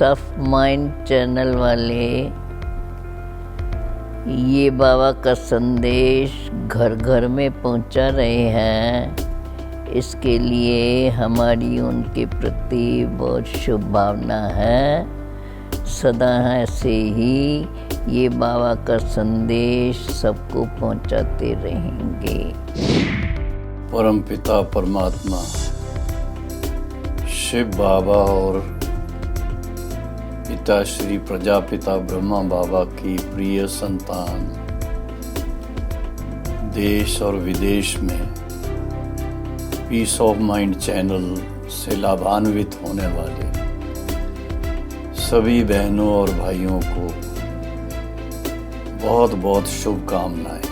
Piece of Mind channel वाले ये बाबा का संदेश घर घर में पहुंचा रहे हैं। इसके लिए हमारी उनके प्रति बहुत शुभभावना है। सदा ऐसे ही ये बाबा का संदेश सबको पहुंचाते रहेंगे। परमपिता परमात्मा शिव बाबा और पिता श्री प्रजापिता ब्रह्मा बाबा की प्रिय संतान देश और विदेश में पीस ऑफ माइंड चैनल से लाभान्वित होने वाले सभी बहनों और भाइयों को बहुत बहुत शुभकामनाएं।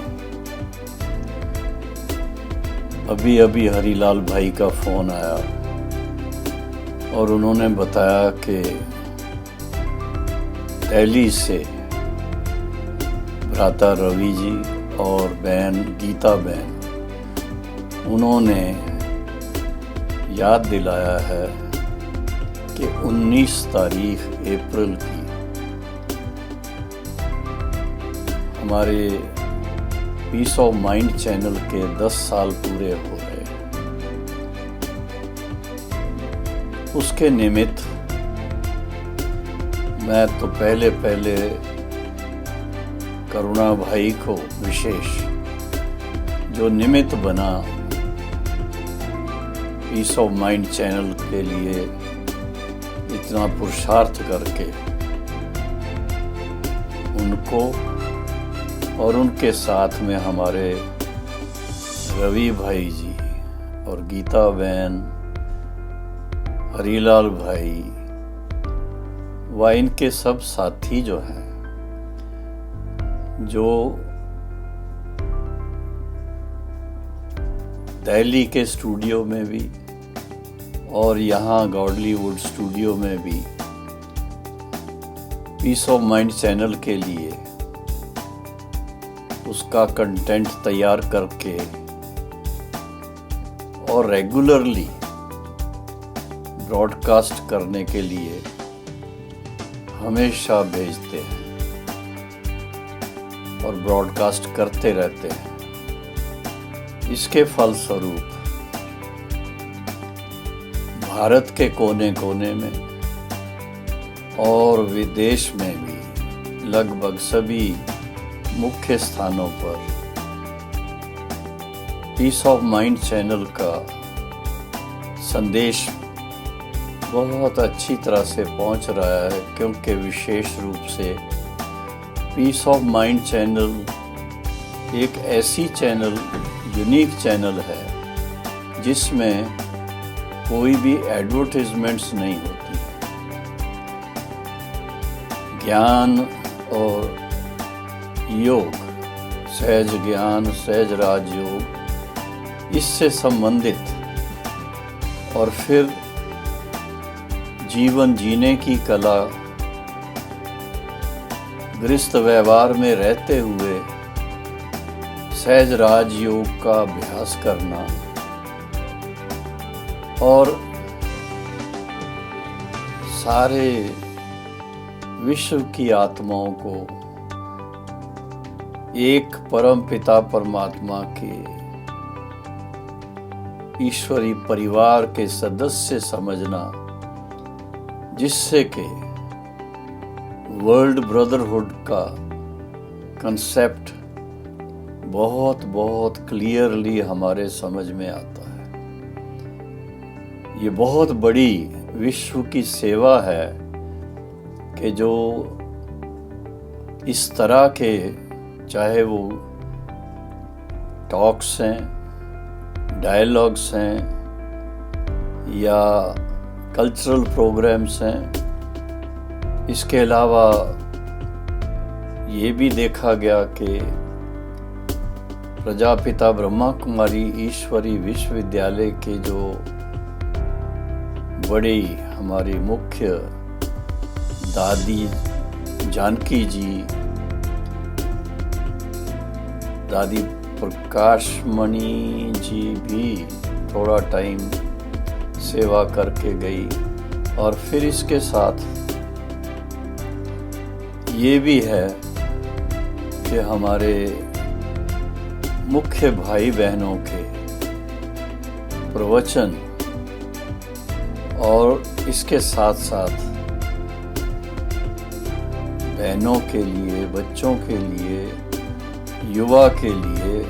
अभी हरीलाल भाई का फोन आया और उन्होंने बताया कि दिल्ली से भ्राता रवि जी और बहन गीता बहन उन्होंने याद दिलाया है कि 19 तारीख अप्रैल की हमारे पीस ऑफ माइंड चैनल के 10 साल पूरे हो रहे हैं। उसके निमित्त मैं तो पहले करुणा भाई को विशेष जो निमित्त बना पीस ऑफ माइंड चैनल के लिए इतना पुरुषार्थ करके उनको और उनके साथ में हमारे रवि भाई जी और गीता बहन, हरीलाल भाई व इनके सब साथी जो हैं, जो दिल्ली के स्टूडियो में भी और यहाँ गॉडलीवुड स्टूडियो में भी पीस ऑफ माइंड चैनल के लिए उसका कंटेंट तैयार करके और रेगुलरली ब्रॉडकास्ट करने के लिए हमेशा भेजते हैं और ब्रॉडकास्ट करते रहते हैं। इसके फलस्वरूप भारत के कोने कोने में और विदेश में भी लगभग सभी मुख्य स्थानों पर पीस ऑफ माइंड चैनल का संदेश बहुत अच्छी तरह से पहुंच रहा है, क्योंकि विशेष रूप से पीस ऑफ माइंड चैनल एक ऐसी चैनल यूनिक चैनल है जिसमें कोई भी एडवर्टाइजमेंट्स नहीं होती। ज्ञान और योग, सहज ज्ञान, सहज राजयोग, इससे संबंधित और फिर जीवन जीने की कला, गृहस्थ व्यवहार में रहते हुए सहज राजयोग का अभ्यास करना और सारे विश्व की आत्माओं को एक परम पिता परमात्मा के ईश्वरी परिवार के सदस्य समझना, जिससे कि वर्ल्ड ब्रदरहुड का कंसेप्ट बहुत बहुत क्लियरली हमारे समझ में आता है। ये बहुत बड़ी विश्व की सेवा है कि जो इस तरह के, चाहे वो टॉक्स हैं, डायलॉग्स हैं या कल्चरल प्रोग्राम्स हैं। इसके अलावा ये भी देखा गया कि प्रजापिता ब्रह्मा कुमारी ईश्वरी विश्वविद्यालय के जो बड़ी हमारी मुख्य दादी जानकी जी, दादी प्रकाशमणि जी भी थोड़ा टाइम सेवा करके गई और फिर इसके साथ ये भी है कि हमारे मुख्य भाई बहनों के प्रवचन और इसके साथ साथ बहनों के लिए, बच्चों के लिए, युवा के लिए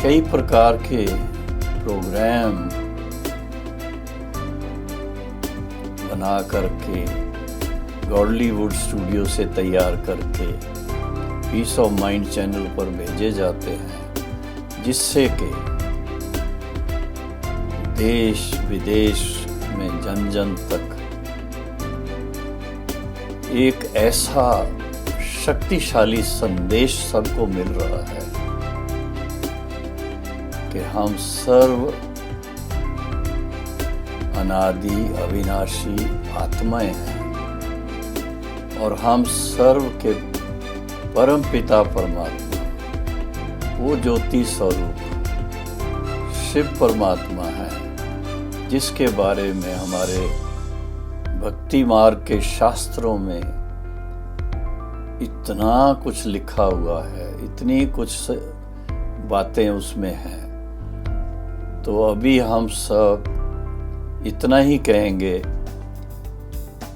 कई प्रकार के प्रोग्राम बना करके गॉडलीवुड स्टूडियो से तैयार करके पीस ऑफ माइंड चैनल पर भेजे जाते हैं, जिससे कि देश विदेश में जन जन तक एक ऐसा शक्तिशाली संदेश सबको मिल रहा है कि हम सर्व अनादि अविनाशी आत्माएं हैं और हम सर्व के परम पिता परमात्मा, वो ज्योति स्वरूप शिव परमात्मा है, जिसके बारे में हमारे भक्ति मार्ग के शास्त्रों में इतना कुछ लिखा हुआ है, इतनी कुछ बातें उसमें हैं। तो अभी हम सब इतना ही कहेंगे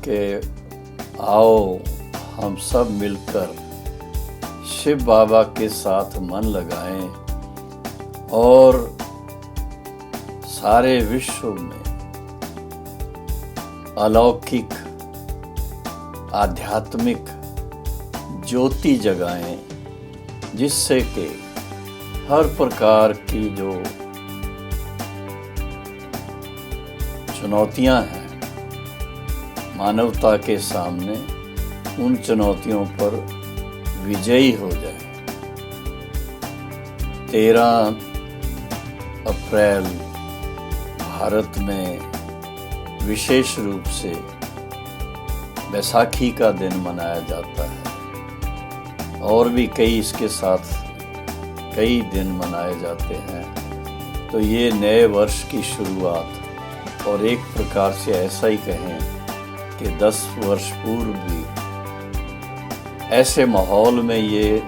कि आओ हम सब मिलकर शिव बाबा के साथ मन लगाएं और सारे विश्व में अलौकिक आध्यात्मिक ज्योति जगाएं, जिससे कि हर प्रकार की जो चुनौतियां हैं मानवता के सामने, उन चुनौतियों पर विजयी हो जाए। 13 अप्रैल भारत में विशेष रूप से बैसाखी का दिन मनाया जाता है और भी कई इसके साथ कई दिन मनाए जाते हैं। तो ये नए वर्ष की शुरुआत, और एक प्रकार से ऐसा ही कहें कि 10 वर्ष पूर्व भी ऐसे माहौल में ये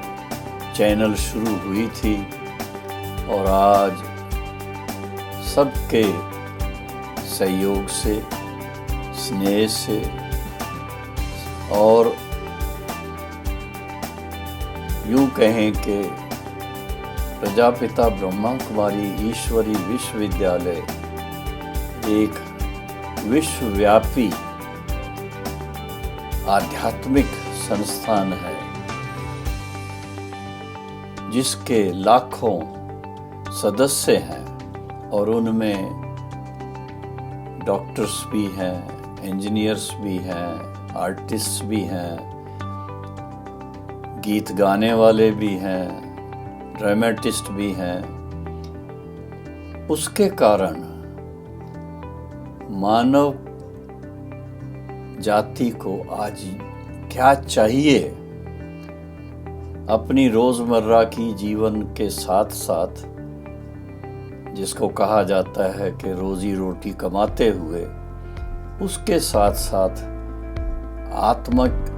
चैनल शुरू हुई थी और आज सबके सहयोग से, स्नेह से और यूं कहें कि प्रजापिता ब्रह्मा कुमारी ईश्वरी विश्वविद्यालय एक विश्वव्यापी आध्यात्मिक संस्थान है, जिसके लाखों सदस्य हैं और उनमें डॉक्टर्स भी हैं, इंजीनियर्स भी हैं, आर्टिस्ट भी हैं, गीत गाने वाले भी हैं, ड्रामेटिस्ट भी हैं। उसके कारण मानव जाति को आज क्या चाहिए, अपनी रोजमर्रा की जीवन के साथ साथ, जिसको कहा जाता है कि रोजी रोटी कमाते हुए, उसके साथ साथ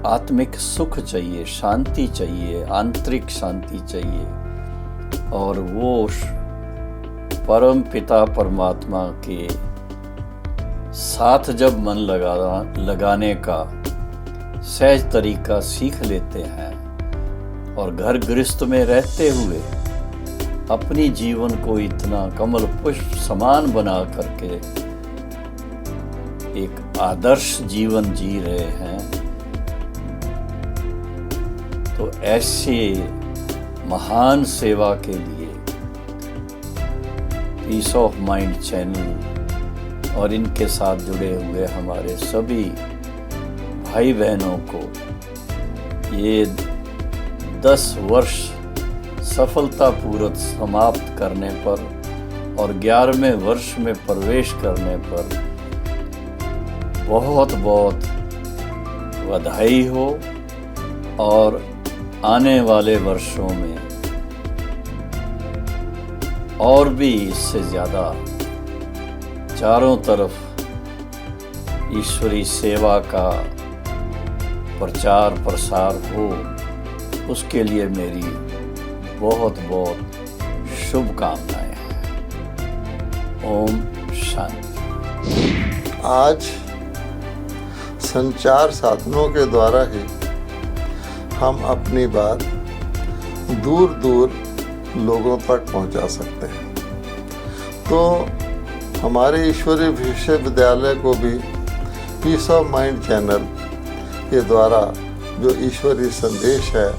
आत्मिक सुख चाहिए, शांति चाहिए, आंतरिक शांति चाहिए। और वो परम पिता परमात्मा के साथ जब मन लगाने का सहज तरीका सीख लेते हैं और घर गृहस्थ में रहते हुए अपनी जीवन को इतना कमल पुष्प समान बना करके एक आदर्श जीवन जी रहे हैं, तो ऐसे महान सेवा के लिए पीस ऑफ माइंड चैनल और इनके साथ जुड़े हुए हमारे सभी भाई बहनों को ये 10 वर्ष सफलतापूर्वक समाप्त करने पर और 11वें वर्ष में प्रवेश करने पर बहुत बहुत बधाई हो। और आने वाले वर्षों में और भी इससे ज़्यादा चारों तरफ ईश्वरी सेवा का प्रचार प्रसार हो, उसके लिए मेरी बहुत बहुत शुभकामनाएं हैं। ओम शांति। आज संचार साधनों के द्वारा ही हम अपनी बात दूर दूर लोगों तक पहुंचा सकते हैं। तो हमारे ईश्वरीय विश्वविद्यालय को भी पीस ऑफ माइंड चैनल के द्वारा जो ईश्वरीय संदेश है,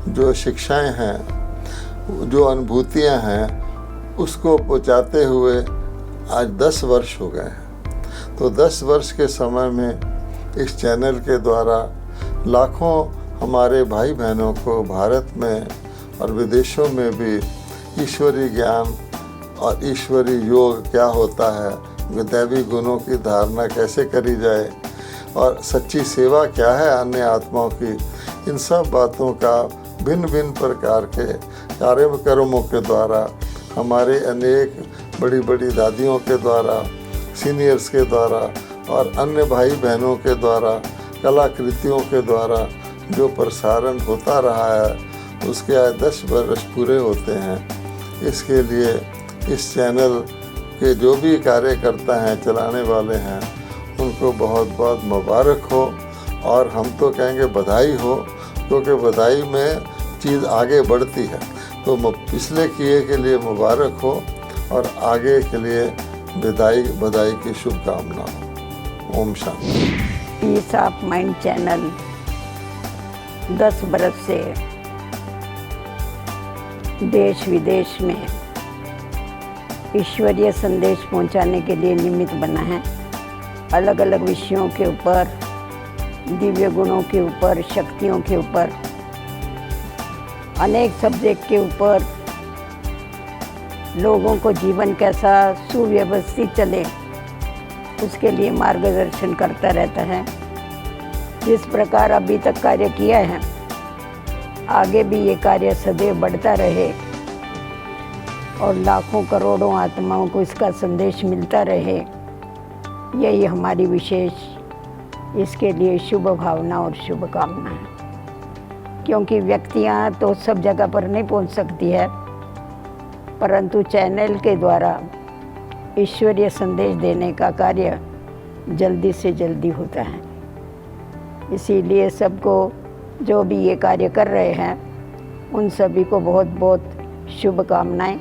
जो शिक्षाएं हैं, जो अनुभूतियां हैं, उसको पहुंचाते हुए आज 10 वर्ष हो गए हैं। तो 10 वर्ष के समय में इस चैनल के द्वारा लाखों हमारे भाई बहनों को भारत में और विदेशों में भी ईश्वरीय ज्ञान और ईश्वरीय योग क्या होता है, दैवी गुणों की धारणा कैसे करी जाए और सच्ची सेवा क्या है अन्य आत्माओं की, इन सब बातों का भिन्न भिन्न प्रकार के कार्यक्रमों के द्वारा हमारे अनेक बड़ी बड़ी दादियों के द्वारा, सीनियर्स के द्वारा और अन्य भाई बहनों के द्वारा, कलाकृतियों के द्वारा जो प्रसारण होता रहा है, उसके आज 10 वर्ष पूरे होते हैं। इसके लिए इस चैनल के जो भी कार्यकर्ता हैं, चलाने वाले हैं, उनको बहुत बहुत मुबारक हो। और हम तो कहेंगे बधाई हो, क्योंकि बधाई में चीज़ आगे बढ़ती है। तो पिछले किए के लिए मुबारक हो और आगे के लिए बधाई की शुभकामना हो। ओम Shanti. Peace of Mind channel 10 बरस से देश विदेश में ईश्वरीय संदेश पहुंचाने के लिए निमित्त बना है। अलग अलग विषयों के ऊपर, दिव्य गुणों के ऊपर, शक्तियों के ऊपर, अनेक सब्जेक्ट के ऊपर लोगों को जीवन कैसा सुव्यवस्थित चले, उसके लिए मार्गदर्शन करता रहता है। जिस प्रकार अभी तक कार्य किया है, आगे भी ये कार्य सदैव बढ़ता रहे और लाखों करोड़ों आत्माओं को इसका संदेश मिलता रहे, यही हमारी विशेष इसके लिए शुभ भावना और शुभकामना है। क्योंकि व्यक्तियाँ तो सब जगह पर नहीं पहुंच सकती है, परंतु चैनल के द्वारा ईश्वरीय संदेश देने का कार्य जल्दी से जल्दी होता है। इसीलिए सबको जो भी ये कार्य कर रहे हैं, उन सभी को बहुत बहुत शुभकामनाएं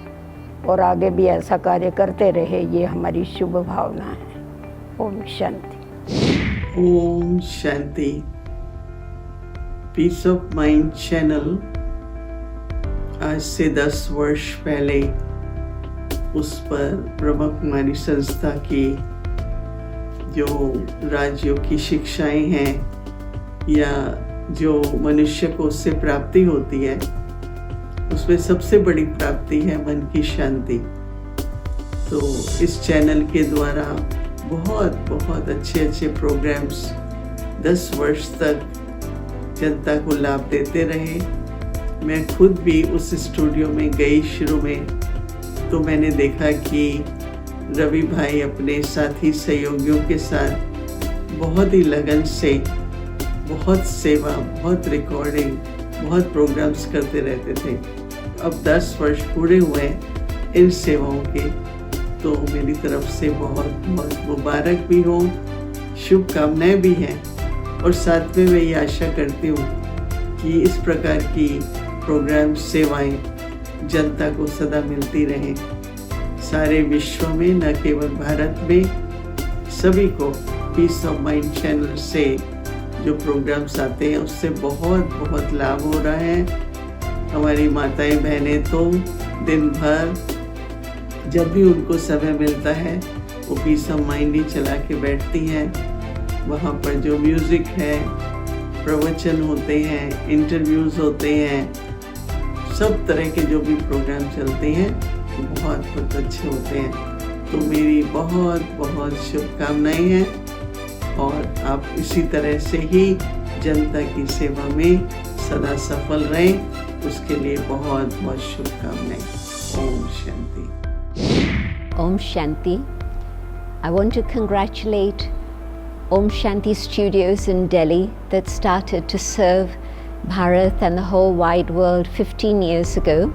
और आगे भी ऐसा कार्य करते रहे, ये हमारी शुभ भावना है। ओम शांति। ओम Shanti. Peace of Mind channel आज से 10 वर्ष पहले उस पर ब्रह्मा कुमारी संस्था की जो राजयोग की शिक्षाएं हैं या जो मनुष्य को उससे प्राप्ति होती है, उसमें सबसे बड़ी प्राप्ति है मन की शांति। तो इस चैनल के द्वारा बहुत बहुत अच्छे प्रोग्राम्स 10 वर्ष तक जनता को लाभ देते रहे। मैं खुद भी उस स्टूडियो में गई शुरू में, तो मैंने देखा कि रवि भाई अपने साथी सहयोगियों के साथ बहुत ही लगन से बहुत सेवा, बहुत रिकॉर्डिंग, बहुत प्रोग्राम्स करते रहते थे। अब 10 वर्ष पूरे हुए इन सेवाओं के, तो मेरी तरफ से बहुत बहुत मुबारक भी हो, शुभकामनाएं भी हैं। और साथ में मैं ये आशा करती हूँ कि इस प्रकार की प्रोग्राम सेवाएं जनता को सदा मिलती रहें। सारे विश्व में, न केवल भारत में, सभी को पीस ऑफ माइंड चैनल से जो प्रोग्राम्स आते हैं उससे बहुत बहुत लाभ हो रहा है। हमारी माताएं बहनें तो दिन भर जब भी उनको समय मिलता है वो पीस ऑफ माइंड ही चला के बैठती हैं। वहाँ पर जो म्यूज़िक है, प्रवचन होते हैं, इंटरव्यूज़ होते हैं, सब तरह के जो भी प्रोग्राम चलते हैं वो बहुत बहुत अच्छे होते हैं। तो मेरी बहुत बहुत शुभकामनाएं हैं और आप इसी तरह से ही जनता की सेवा में सदा सफल रहें, उसके लिए बहुत बहुत शुभकामनाएं। Om Shanti. Om Shanti. I want to congratulate Om Shanti Studios in Delhi that started to serve Bharat and the whole wide world 15 years ago,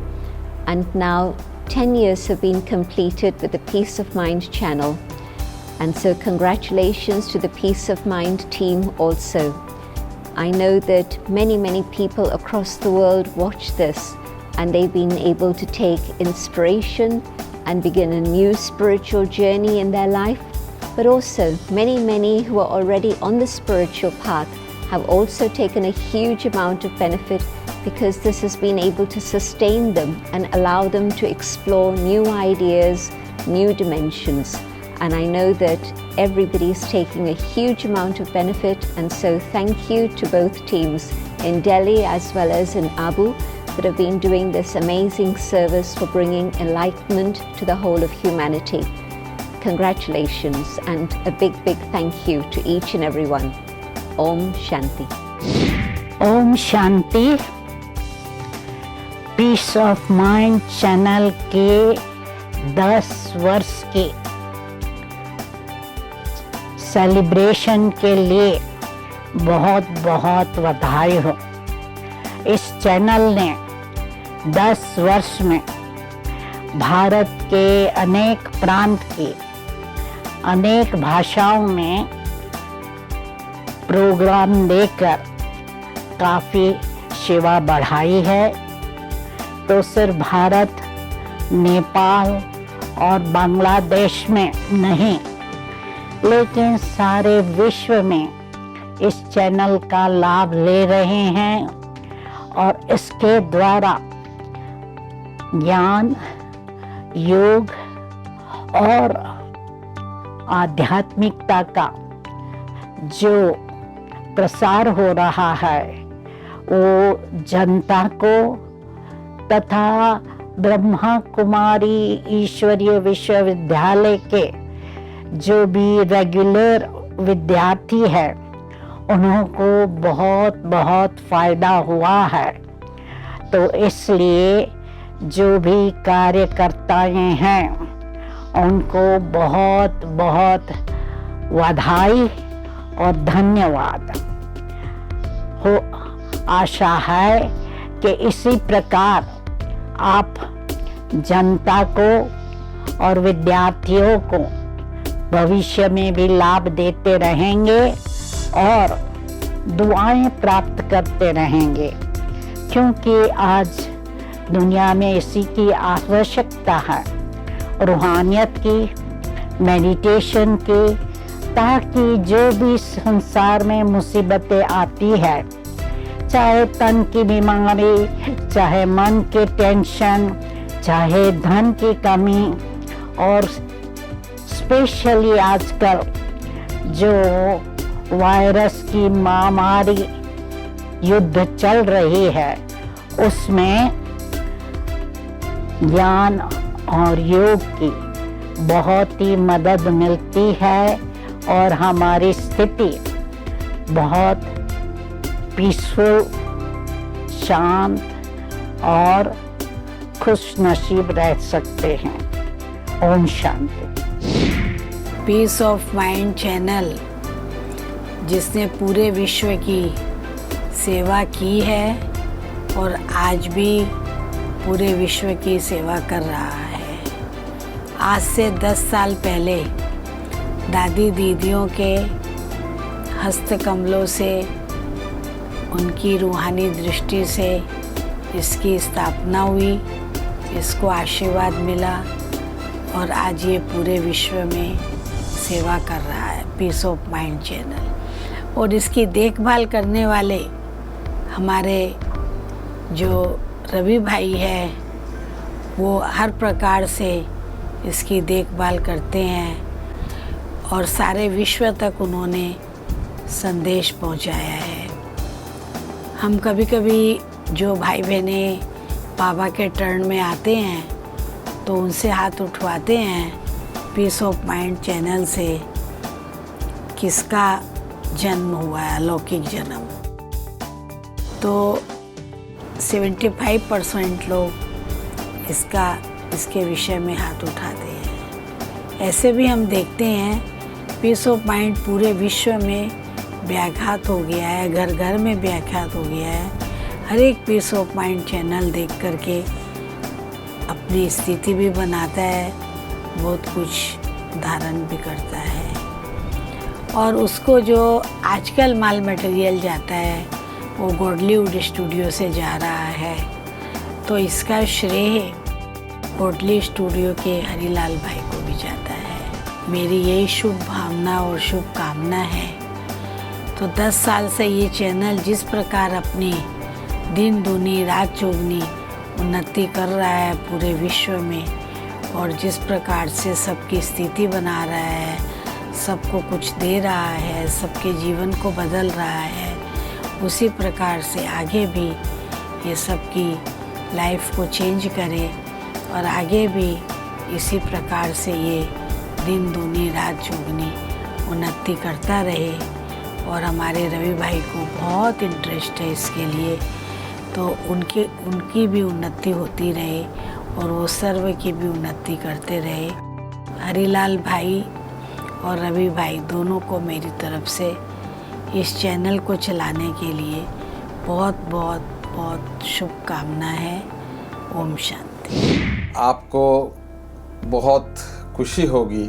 and now 10 years have been completed with the Peace of Mind channel. And so congratulations to the Peace of Mind team also. I know that many people across the world watch this, and they've been able to take inspiration and begin a new spiritual journey in their life. But also many who are already on the spiritual path have also taken a huge amount of benefit, because this has been able to sustain them and allow them to explore new ideas, new dimensions. And I know that everybody's taking a huge amount of benefit, and so thank you to both teams in Delhi as well as in Abu that have been doing this amazing service for bringing enlightenment to the whole of humanity. Congratulations and a big thank you to each and every one. Om Shanti. Om Shanti. Peace of Mind channel के 10 वर्ष के celebration के लिए बहुत बहुत बधाई हो। इस चैनल ने 10 वर्ष में भारत के अनेक प्रांत की अनेक भाषाओं में प्रोग्राम देकर काफ़ी सेवा बढ़ाई है। तो सिर्फ भारत, नेपाल और बांग्लादेश में नहीं, लेकिन सारे विश्व में इस चैनल का लाभ ले रहे हैं, और इसके द्वारा ज्ञान, योग और आध्यात्मिकता का जो प्रसार हो रहा है वो जनता को तथा ब्रह्मा कुमारी ईश्वरीय विश्वविद्यालय के जो भी रेगुलर विद्यार्थी है उनको बहुत बहुत फायदा हुआ है। तो इसलिए जो भी कार्यकर्ताएं हैं उनको बहुत बहुत बधाई और धन्यवाद हो। आशा है कि इसी प्रकार आप जनता को और विद्यार्थियों को भविष्य में भी लाभ देते रहेंगे और दुआएं प्राप्त करते रहेंगे, क्योंकि आज दुनिया में इसी की आवश्यकता है, रूहानियत की, मेडिटेशन की, ताकि जो भी संसार में मुसीबतें आती है, चाहे तन की बीमारी, चाहे मन के टेंशन, चाहे धन की कमी, और स्पेशली आजकल जो वायरस की महामारी युद्ध चल रही है, उसमें ज्ञान और योग की बहुत ही मदद मिलती है और हमारी स्थिति बहुत पीसफुल, शांत और खुश नसीब रह सकते हैं। ओम Shanti. Peace of Mind channel जिसने पूरे विश्व की सेवा की है और आज भी पूरे विश्व की सेवा कर रहा है। आज से 10 साल पहले दादी दीदियों के हस्तकमलों से, उनकी रूहानी दृष्टि से इसकी स्थापना हुई, इसको आशीर्वाद मिला और आज ये पूरे विश्व में सेवा कर रहा है, पीस ऑफ माइंड चैनल। और इसकी देखभाल करने वाले हमारे जो रवि भाई है, वो हर प्रकार से इसकी देखभाल करते हैं और सारे विश्व तक उन्होंने संदेश पहुंचाया है। हम कभी कभी जो भाई बहनें बाबा के टर्न में आते हैं तो उनसे हाथ उठवाते हैं पीस ऑफ माइंड चैनल से, किसका जन्म हुआ है, अलौकिक जन्म। तो 75% लोग इसके विषय में हाथ उठाते हैं। ऐसे भी हम देखते हैं पीस ऑफ माइंड पूरे विश्व में व्याघात हो गया है, घर घर में व्याघात हो गया है। हर एक पीस ऑफ माइंड चैनल देख करके अपनी स्थिति भी बनाता है, बहुत कुछ धारण भी करता है। और उसको जो आजकल माल मटेरियल जाता है वो गॉडलीवुड स्टूडियो से जा रहा है, तो इसका श्रेय गॉडली स्टूडियो के हरीलाल भाई को भी जाता है। मेरी यही शुभ भावना और शुभकामना है। तो 10 साल से ये चैनल जिस प्रकार अपनी दिन दूनी रात चौगनी उन्नति कर रहा है पूरे विश्व में, और जिस प्रकार से सबकी स्थिति बना रहा है, सबको कुछ दे रहा है, सबके जीवन को बदल रहा है, उसी प्रकार से आगे भी ये सबकी लाइफ को चेंज करे और आगे भी इसी प्रकार से ये दिन दूनी रात चौगनी उन्नति करता रहे। और हमारे रवि भाई को बहुत इंटरेस्ट है इसके लिए, तो उनकी भी उन्नति होती रहे और वो सर्व की भी उन्नति करते रहे। हरीलाल भाई और रवि भाई दोनों को मेरी तरफ से इस चैनल को चलाने के लिए बहुत बहुत बहुत शुभकामना है। ओम शांति। आपको बहुत खुशी होगी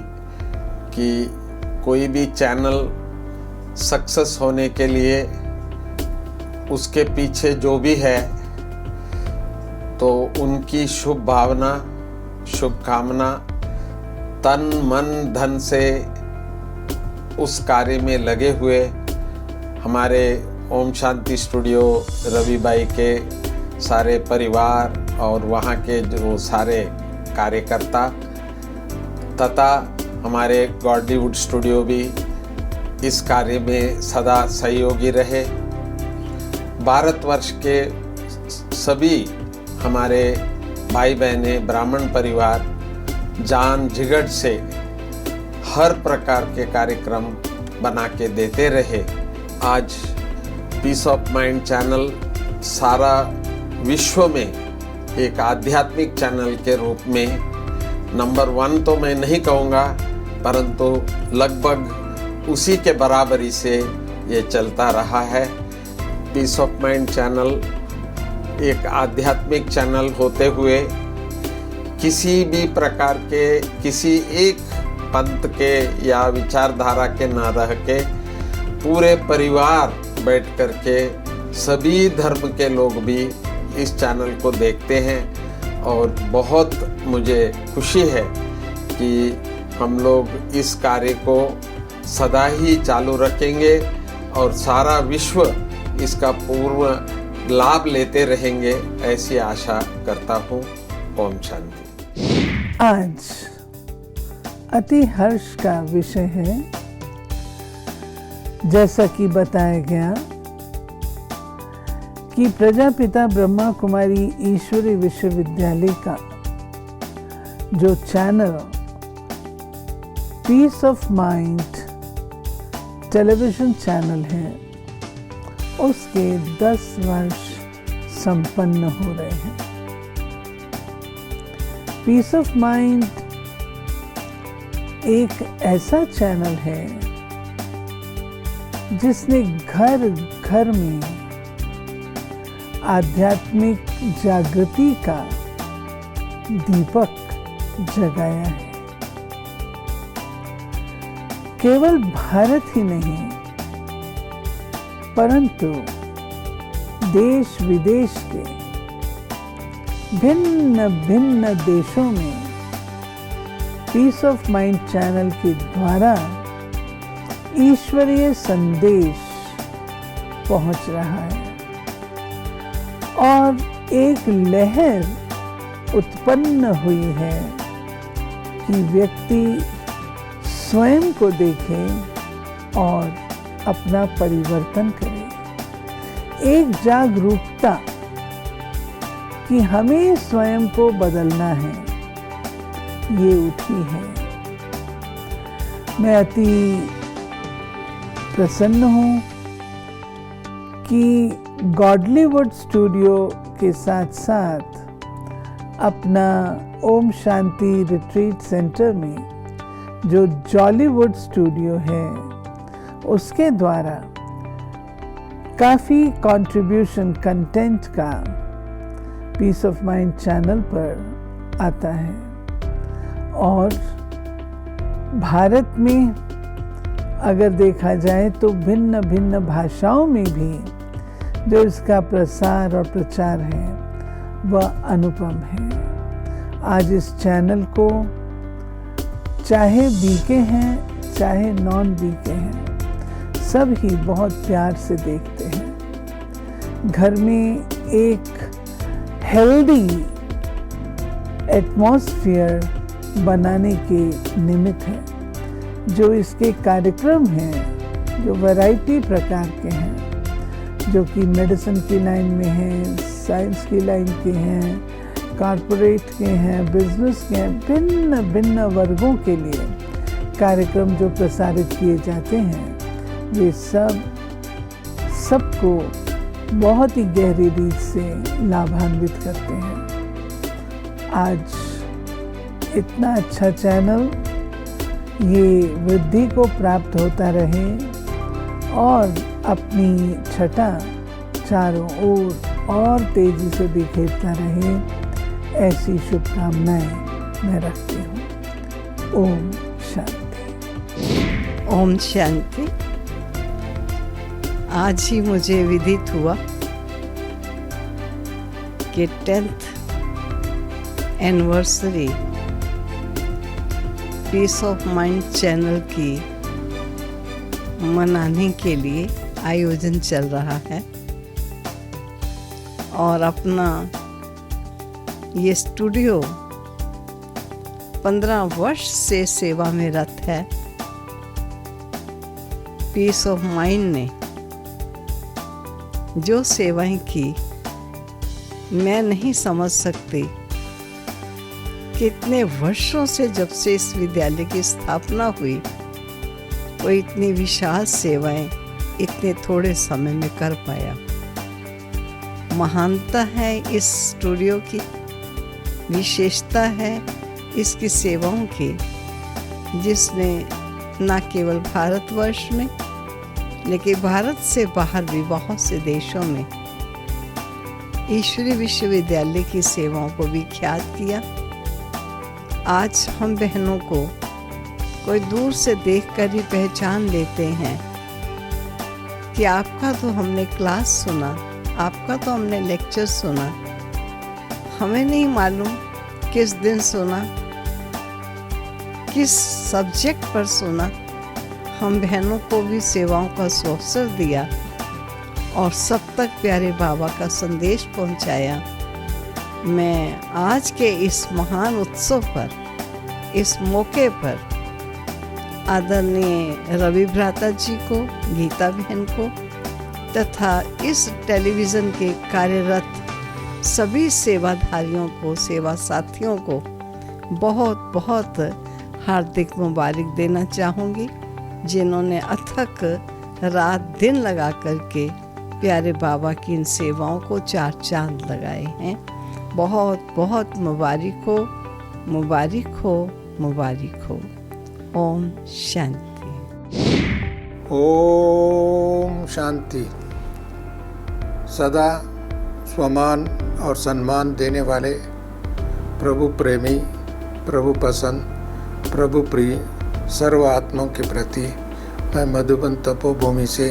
कि कोई भी चैनल सक्सेस होने के लिए उसके पीछे जो भी है, तो उनकी शुभ भावना शुभकामना तन मन धन से उस कार्य में लगे हुए हमारे ओम शांति स्टूडियो रवि भाई के सारे परिवार और वहाँ के जो सारे कार्यकर्ता तथा हमारे गॉडलीवुड स्टूडियो भी इस कार्य में सदा सहयोगी रहे। भारतवर्ष के सभी हमारे भाई बहने ब्राह्मण परिवार जान जिगड़ से हर प्रकार के कार्यक्रम बना के देते रहे। आज पीस ऑफ माइंड चैनल सारा विश्व में एक आध्यात्मिक चैनल के रूप में नंबर 1 तो मैं नहीं कहूँगा, परंतु लगभग उसी के बराबरी से ये चलता रहा है। पीस ऑफ माइंड चैनल एक आध्यात्मिक चैनल होते हुए किसी भी प्रकार के किसी एक पंथ के या विचारधारा के ना रह के पूरे परिवार बैठ कर के सभी धर्म के लोग भी इस चैनल को देखते हैं। और बहुत मुझे खुशी है कि हम लोग इस कार्य को सदा ही चालू रखेंगे और सारा विश्व इसका पूर्ण लाभ लेते रहेंगे, ऐसी आशा करता हूँ। ओम शांति। आज अति हर्ष का विषय है, जैसा कि बताया गया कि प्रजापिता ब्रह्मा कुमारी ईश्वरी विश्वविद्यालय का जो channel Peace of Mind television channel है, उसके 10 वर्ष संपन्न हो रहे हैं। पीस ऑफ माइंड एक ऐसा चैनल है जिसने घर घर में आध्यात्मिक जागृति का दीपक जगाया है। केवल भारत ही नहीं, परंतु देश विदेश के भिन्न भिन्न देशों में पीस ऑफ माइंड चैनल के द्वारा ईश्वरीय संदेश पहुंच रहा है और एक लहर उत्पन्न हुई है कि व्यक्ति स्वयं को देखे और अपना परिवर्तन करे। एक जागरूकता कि हमें स्वयं को बदलना है, ये उठी है। मैं अति प्रसन्न हूँ कि गॉडलीवुड स्टूडियो के साथ साथ अपना ओम शांति रिट्रीट सेंटर में जो जॉलीवुड स्टूडियो है उसके द्वारा काफ़ी कंट्रीब्यूशन कंटेंट का पीस ऑफ माइंड चैनल पर आता है। और भारत में अगर देखा जाए तो भिन्न भिन्न भाषाओं में भी जो इसका प्रसार और प्रचार है वह अनुपम है। आज इस चैनल को चाहे बीके हैं चाहे नॉन बीके हैं, सब ही बहुत प्यार से देखते हैं। घर में एक हेल्दी एटमॉस्फेयर बनाने के निमित्त है। जो इसके कार्यक्रम हैं, जो वैरायटी प्रकार के हैं, जो कि मेडिसिन की लाइन में हैं, साइंस की लाइन के हैं, कॉरपोरेट के हैं, बिजनेस के हैं, भिन्न भिन्न वर्गों के लिए कार्यक्रम जो प्रसारित किए जाते हैं, वे सबको बहुत ही गहरी रीत से लाभान्वित करते हैं। आज इतना अच्छा चैनल ये वृद्धि को प्राप्त होता रहे और अपनी छटा चारों ओर और तेजी से बिखेरता रहे, ऐसी शुभकामनाएं मैं रखती हूँ। ओम शांति। ओम शांति। आज ही मुझे विदित हुआ कि 10th anniversary Peace of Mind channel की मनाने के लिए आयोजन चल रहा है और अपना ये स्टूडियो 15 वर्ष से सेवा में रत है। पीस ऑफ माइंड ने जो सेवाएं की मैं नहीं समझ सकती। कितने वर्षों से जब से इस विद्यालय की स्थापना हुई, वो इतनी विशाल सेवाएं इतने थोड़े समय में कर पाया। महानता है इस स्टूडियो की, विशेषता है इसकी सेवाओं की, जिसने न केवल भारतवर्ष में लेकिन भारत से बाहर भी बहुत से देशों में ईश्वरीय विश्वविद्यालय की सेवाओं को विख्यात किया। आज हम बहनों को कोई दूर से देखकर ही पहचान लेते हैं कि आपका तो हमने क्लास सुना, आपका तो हमने लेक्चर सुना, हमें नहीं मालूम किस दिन सुना, किस सब्जेक्ट पर सुना। हम बहनों को भी सेवाओं का अवसर दिया और सब तक प्यारे बाबा का संदेश पहुंचाया। मैं आज के इस महान उत्सव पर, इस मौके पर आदरणीय रवि भ्राता जी को, गीता बहन को तथा इस टेलीविज़न के कार्यरत सभी सेवाधारियों को, सेवा साथियों को बहुत बहुत हार्दिक मुबारक देना चाहूँगी, जिन्होंने अथक रात दिन लगा करके प्यारे बाबा की इन सेवाओं को चार चांद लगाए हैं। बहुत बहुत मुबारक हो, मुबारक हो, मुबारक हो। ओम शांति। ओम शांति। सदा स्वमान और सम्मान देने वाले प्रभु प्रेमी, प्रभु पसंद, प्रभु प्रिय सर्व आत्माओं के प्रति मैं मधुबन तपोभूमि से,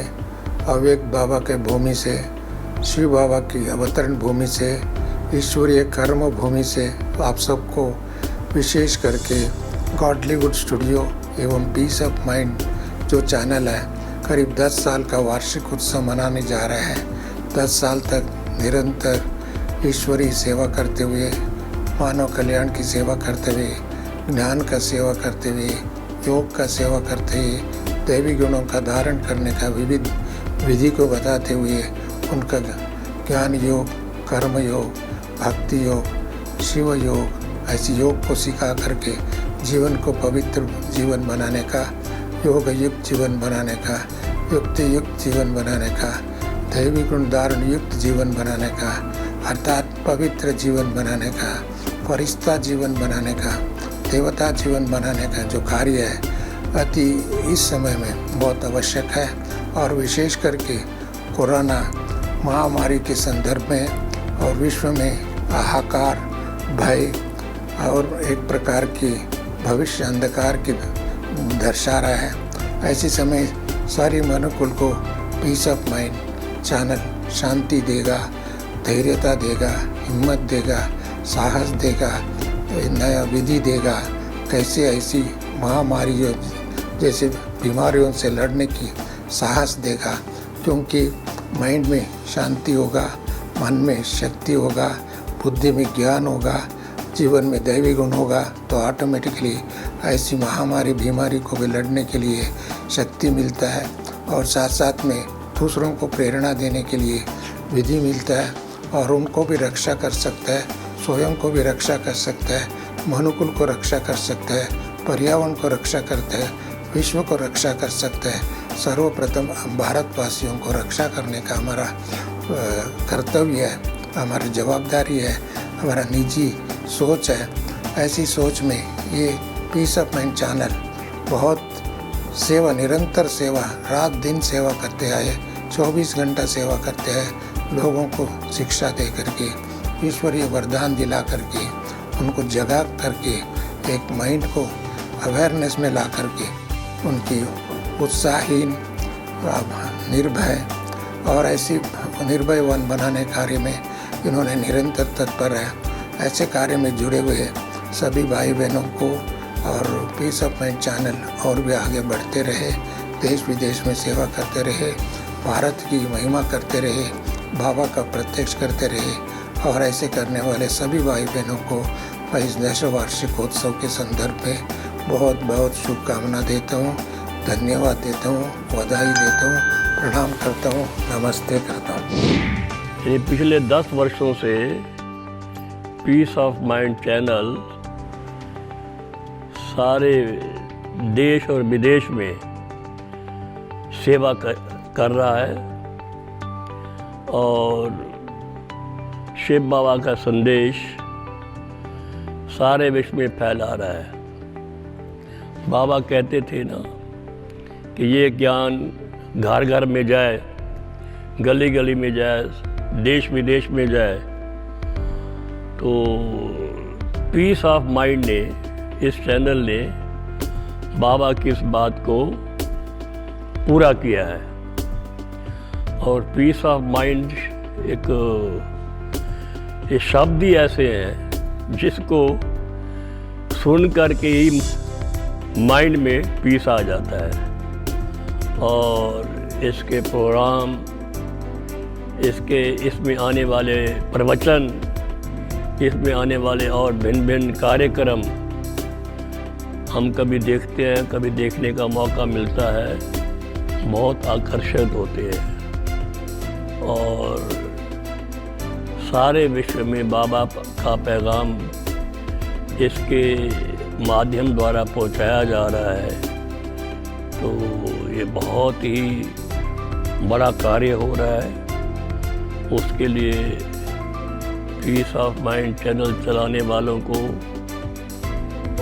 अव्यक्त बाबा के भूमि से, शिव बाबा की अवतरण भूमि से, ईश्वरीय कर्म भूमि से आप सबको विशेष करके गॉडलीवुड स्टूडियो एवं पीस ऑफ माइंड जो चैनल है, करीब 10 साल का वार्षिक उत्सव मनाने जा रहे हैं। 10 साल तक निरंतर ईश्वरीय सेवा करते हुए, मानव कल्याण की सेवा करते हुए, ज्ञान का सेवा करते हुए, योग का सेवा करते हुए, दैवी गुणों का धारण करने का विविध विधि को बताते हुए उनका ज्ञान योग, कर्म योग, भक्ति योग, शिव योग, ऐसी योग को सिखा करके जीवन को पवित्र जीवन बनाने का, योग युक्त जीवन बनाने का, युक्ति युक्त जीवन बनाने का, दैवी गुण धारण युक्त जीवन बनाने का, अर्थात पवित्र जीवन बनाने का, फरिश्ता जीवन बनाने का, देवता जीवन बनाने का जो कार्य है अति इस समय में बहुत आवश्यक है। और विशेष करके कोरोना महामारी के संदर्भ में और विश्व में हाहाकार, भय और एक प्रकार की भविष्य अंधकार की दर्शा रहा है। ऐसे समय सारी मनुकुल को पीस ऑफ माइंड चैनल शांति देगा, धैर्यता देगा, हिम्मत देगा, साहस देगा, नया विधि देगा, कैसे ऐसी महामारी जैसे बीमारियों से लड़ने की साहस देगा। क्योंकि माइंड में शांति होगा, मन में शक्ति होगा, बुद्धि में ज्ञान होगा, जीवन में दैवी गुण होगा, तो ऑटोमेटिकली ऐसी महामारी बीमारी को भी लड़ने के लिए शक्ति मिलता है। और साथ साथ में दूसरों को प्रेरणा देने के लिए विधि मिलता है और उनको भी रक्षा कर सकता है, स्वयं को भी रक्षा कर सकता है, मनुकुल को रक्षा कर सकता है, पर्यावरण को रक्षा करता है, विश्व को रक्षा कर सकता है। सर्वप्रथम भारतवासियों को रक्षा करने का हमारा कर्तव्य है, हमारी जवाबदारी है, हमारा निजी सोच है। ऐसी सोच में ये पीस ऑफ माइंड चैनल बहुत सेवा, निरंतर सेवा, रात दिन सेवा करते आए, 24 घंटा सेवा करते हैं। लोगों को शिक्षा दे करके, ईश्वरीय वरदान दिला करके, उनको जगा करके, एक माइंड को अवेयरनेस में ला करके उनकी उत्साहहीन, निर्भय और ऐसी निर्भयवान बनाने कार्य में इन्होंने निरंतर तत्पर है। ऐसे कार्य में जुड़े हुए सभी भाई बहनों को और पीस ऑफ माइंड चैनल और भी आगे बढ़ते रहे, देश विदेश में सेवा करते रहे, भारत की महिमा करते रहे, बाबा का प्रत्यक्ष करते रहे। और ऐसे करने वाले सभी भाई बहनों को मैं इस 10 वार्षिकोत्सव के संदर्भ में बहुत बहुत शुभकामना देता हूँ, धन्यवाद देता हूँ, बधाई देता हूँ, प्रणाम करता हूँ, नमस्ते करता हूँ। ये पिछले 10 वर्षों से पीस ऑफ माइंड चैनल सारे देश और विदेश में सेवा कर रहा है और शिव बाबा का संदेश सारे विश्व में फैला रहा है। बाबा कहते थे ना कि ये ज्ञान घर घर में जाए, गली गली में जाए, देश विदेश में जाए। तो पीस ऑफ माइंड ने, इस चैनल ने बाबा की इस बात को पूरा किया है। और पीस ऑफ माइंड एक शब्द ही ऐसे हैं जिसको सुन करके ही माइंड में पीस आ जाता है। और इसके प्रोग्राम, इसमें आने वाले प्रवचन, इसमें आने वाले और भिन्न भिन्न कार्यक्रम हम कभी देखते हैं, कभी देखने का मौका मिलता है, बहुत आकर्षित होते हैं। और सारे विश्व में बाबा का पैगाम इसके माध्यम द्वारा पहुंचाया जा रहा है। तो ये बहुत ही बड़ा कार्य हो रहा है। उसके लिए पीस ऑफ माइंड चैनल चलाने वालों को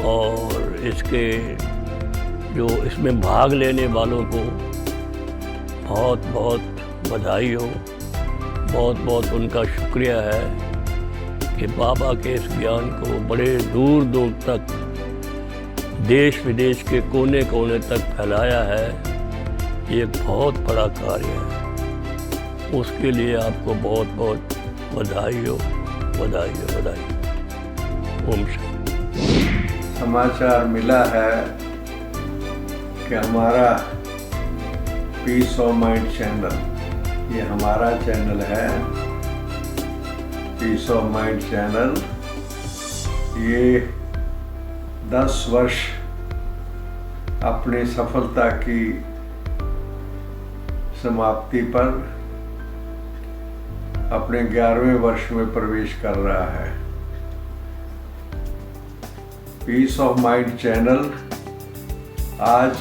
और इसमें भाग लेने वालों को बहुत बहुत बधाई हो, बहुत बहुत उनका शुक्रिया है कि बाबा के इस ज्ञान को बड़े दूर दूर तक, देश विदेश के कोने कोने तक फैलाया है। ये बहुत बड़ा कार्य है। उसके लिए आपको बहुत बहुत बधाई हो, बधाई हो, बधाई। ओम शांति। समाचार मिला है कि हमारा पीस ऑफ माइंड चैनल, ये हमारा चैनल है पीस ऑफ माइंड चैनल, ये 10 वर्ष अपनी सफलता की समाप्ति पर अपने 11वें वर्ष में प्रवेश कर रहा है। पीस ऑफ माइंड चैनल आज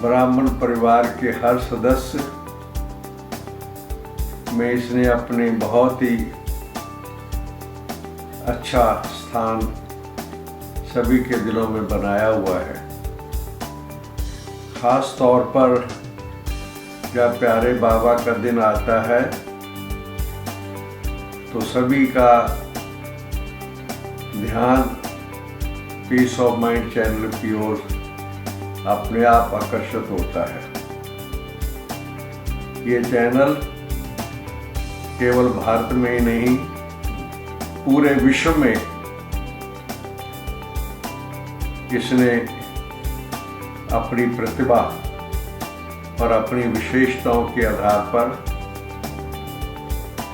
ब्राह्मण परिवार के हर सदस्य में इसने अपने बहुत ही अच्छा स्थान सभी के दिलों में बनाया हुआ है। खास तौर पर जब प्यारे बाबा का दिन आता है तो सभी का ध्यान पीस ऑफ माइंड चैनल की ओर अपने आप आकर्षित होता है। ये चैनल केवल भारत में ही नहीं, पूरे विश्व में इसने अपनी प्रतिभा और अपनी विशेषताओं के आधार पर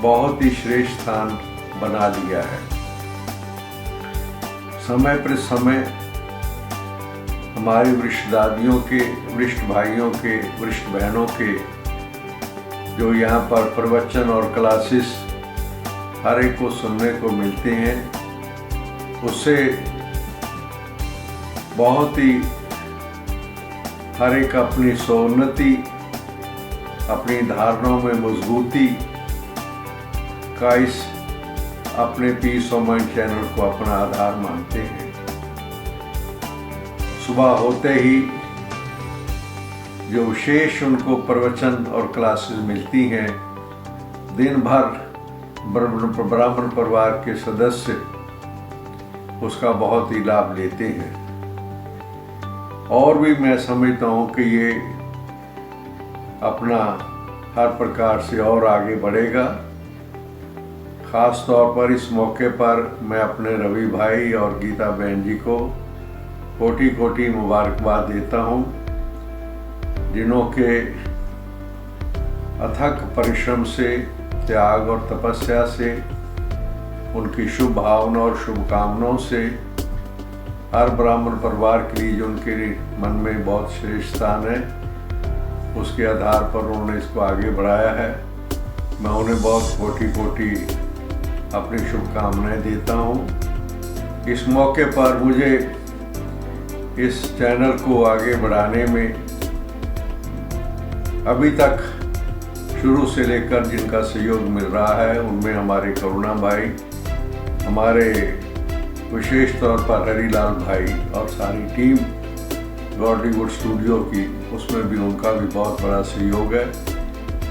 बहुत ही श्रेष्ठ स्थान बना लिया है। समय पर समय हमारी वरिष्ठ दादियों के, वरिष्ठ भाइयों के, वरिष्ठ बहनों के जो यहाँ पर प्रवचन और क्लासेस हर एक को सुनने को मिलते हैं, उससे बहुत ही हर एक अपनी सोन्नति, अपनी धारणाओं में मजबूती का इस अपने पीस ऑफ माइंड चैनल को अपना आधार मानते हैं। सुबह होते ही जो विशेष उनको प्रवचन और क्लासेस मिलती हैं, दिन भर ब्राह्मण परिवार के सदस्य उसका बहुत ही लाभ लेते हैं। और भी मैं समझता हूँ कि ये अपना हर प्रकार से और आगे बढ़ेगा। ख़ास तौर पर इस मौके पर मैं अपने रवि भाई और गीता बहन जी को कोटि कोटि मुबारकबाद देता हूँ, जिन्हों के अथक परिश्रम से, त्याग और तपस्या से, उनकी शुभ भावना और शुभकामनाओं से हर ब्राह्मण परिवार के लिए जो उनके मन में बहुत श्रेष्ठ स्थान है, उसके आधार पर उन्होंने इसको आगे बढ़ाया है। मैं उन्हें बहुत कोटि कोटि अपनी शुभकामनाएं देता हूँ। इस मौके पर मुझे इस चैनल को आगे बढ़ाने में अभी तक शुरू से लेकर जिनका सहयोग मिल रहा है, उनमें हमारे करुणा भाई, हमारे विशेष तौर पर हरीलाल भाई और सारी टीम गॉडलीवुड स्टूडियो की, उसमें भी उनका भी बहुत बड़ा सहयोग है।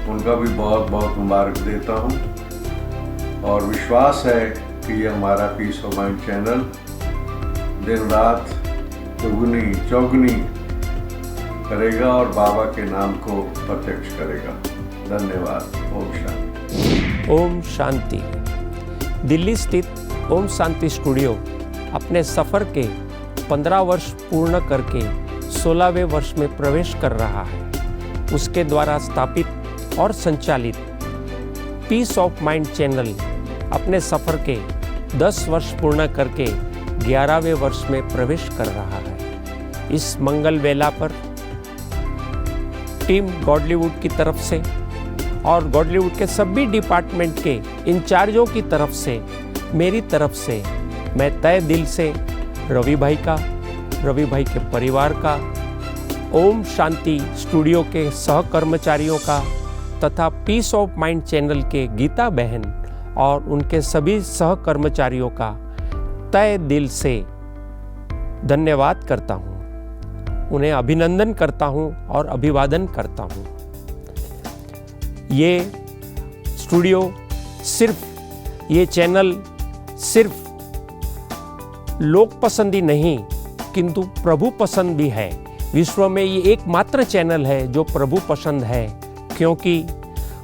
उनका भी बहुत बहुत मुबारक देता हूँ और विश्वास है कि ये हमारा पीस ऑफ माइंड चैनल दिन रात दुगनी चौगुनी करेगा और बाबा के नाम को प्रत्यक्ष करेगा। धन्यवाद। ओम शांति। ओम शांति। दिल्ली स्थित ओम शांति स्टूडियो अपने सफ़र के 15 वर्ष पूर्ण करके 16वें वर्ष में प्रवेश कर रहा है। उसके द्वारा स्थापित और संचालित पीस ऑफ माइंड चैनल अपने सफ़र के 10 वर्ष पूर्ण करके 11वें वर्ष में प्रवेश कर रहा है। इस मंगल वेला पर टीम गॉडलीवुड की तरफ से और गॉडलीवुड के सभी डिपार्टमेंट के इंचार्जों की तरफ से, मेरी तरफ से मैं तहे दिल से रवि भाई का, रवि भाई के परिवार का, ओम शांति स्टूडियो के सहकर्मचारियों का तथा पीस ऑफ माइंड चैनल के गीता बहन और उनके सभी सहकर्मचारियों का तहे दिल से धन्यवाद करता हूँ। उन्हें अभिनंदन करता हूँ और अभिवादन करता हूँ। ये स्टूडियो सिर्फ, ये चैनल सिर्फ लोक पसंदी नहीं किंतु प्रभु पसंद भी है। विश्व में ये एकमात्र चैनल है जो प्रभु पसंद है, क्योंकि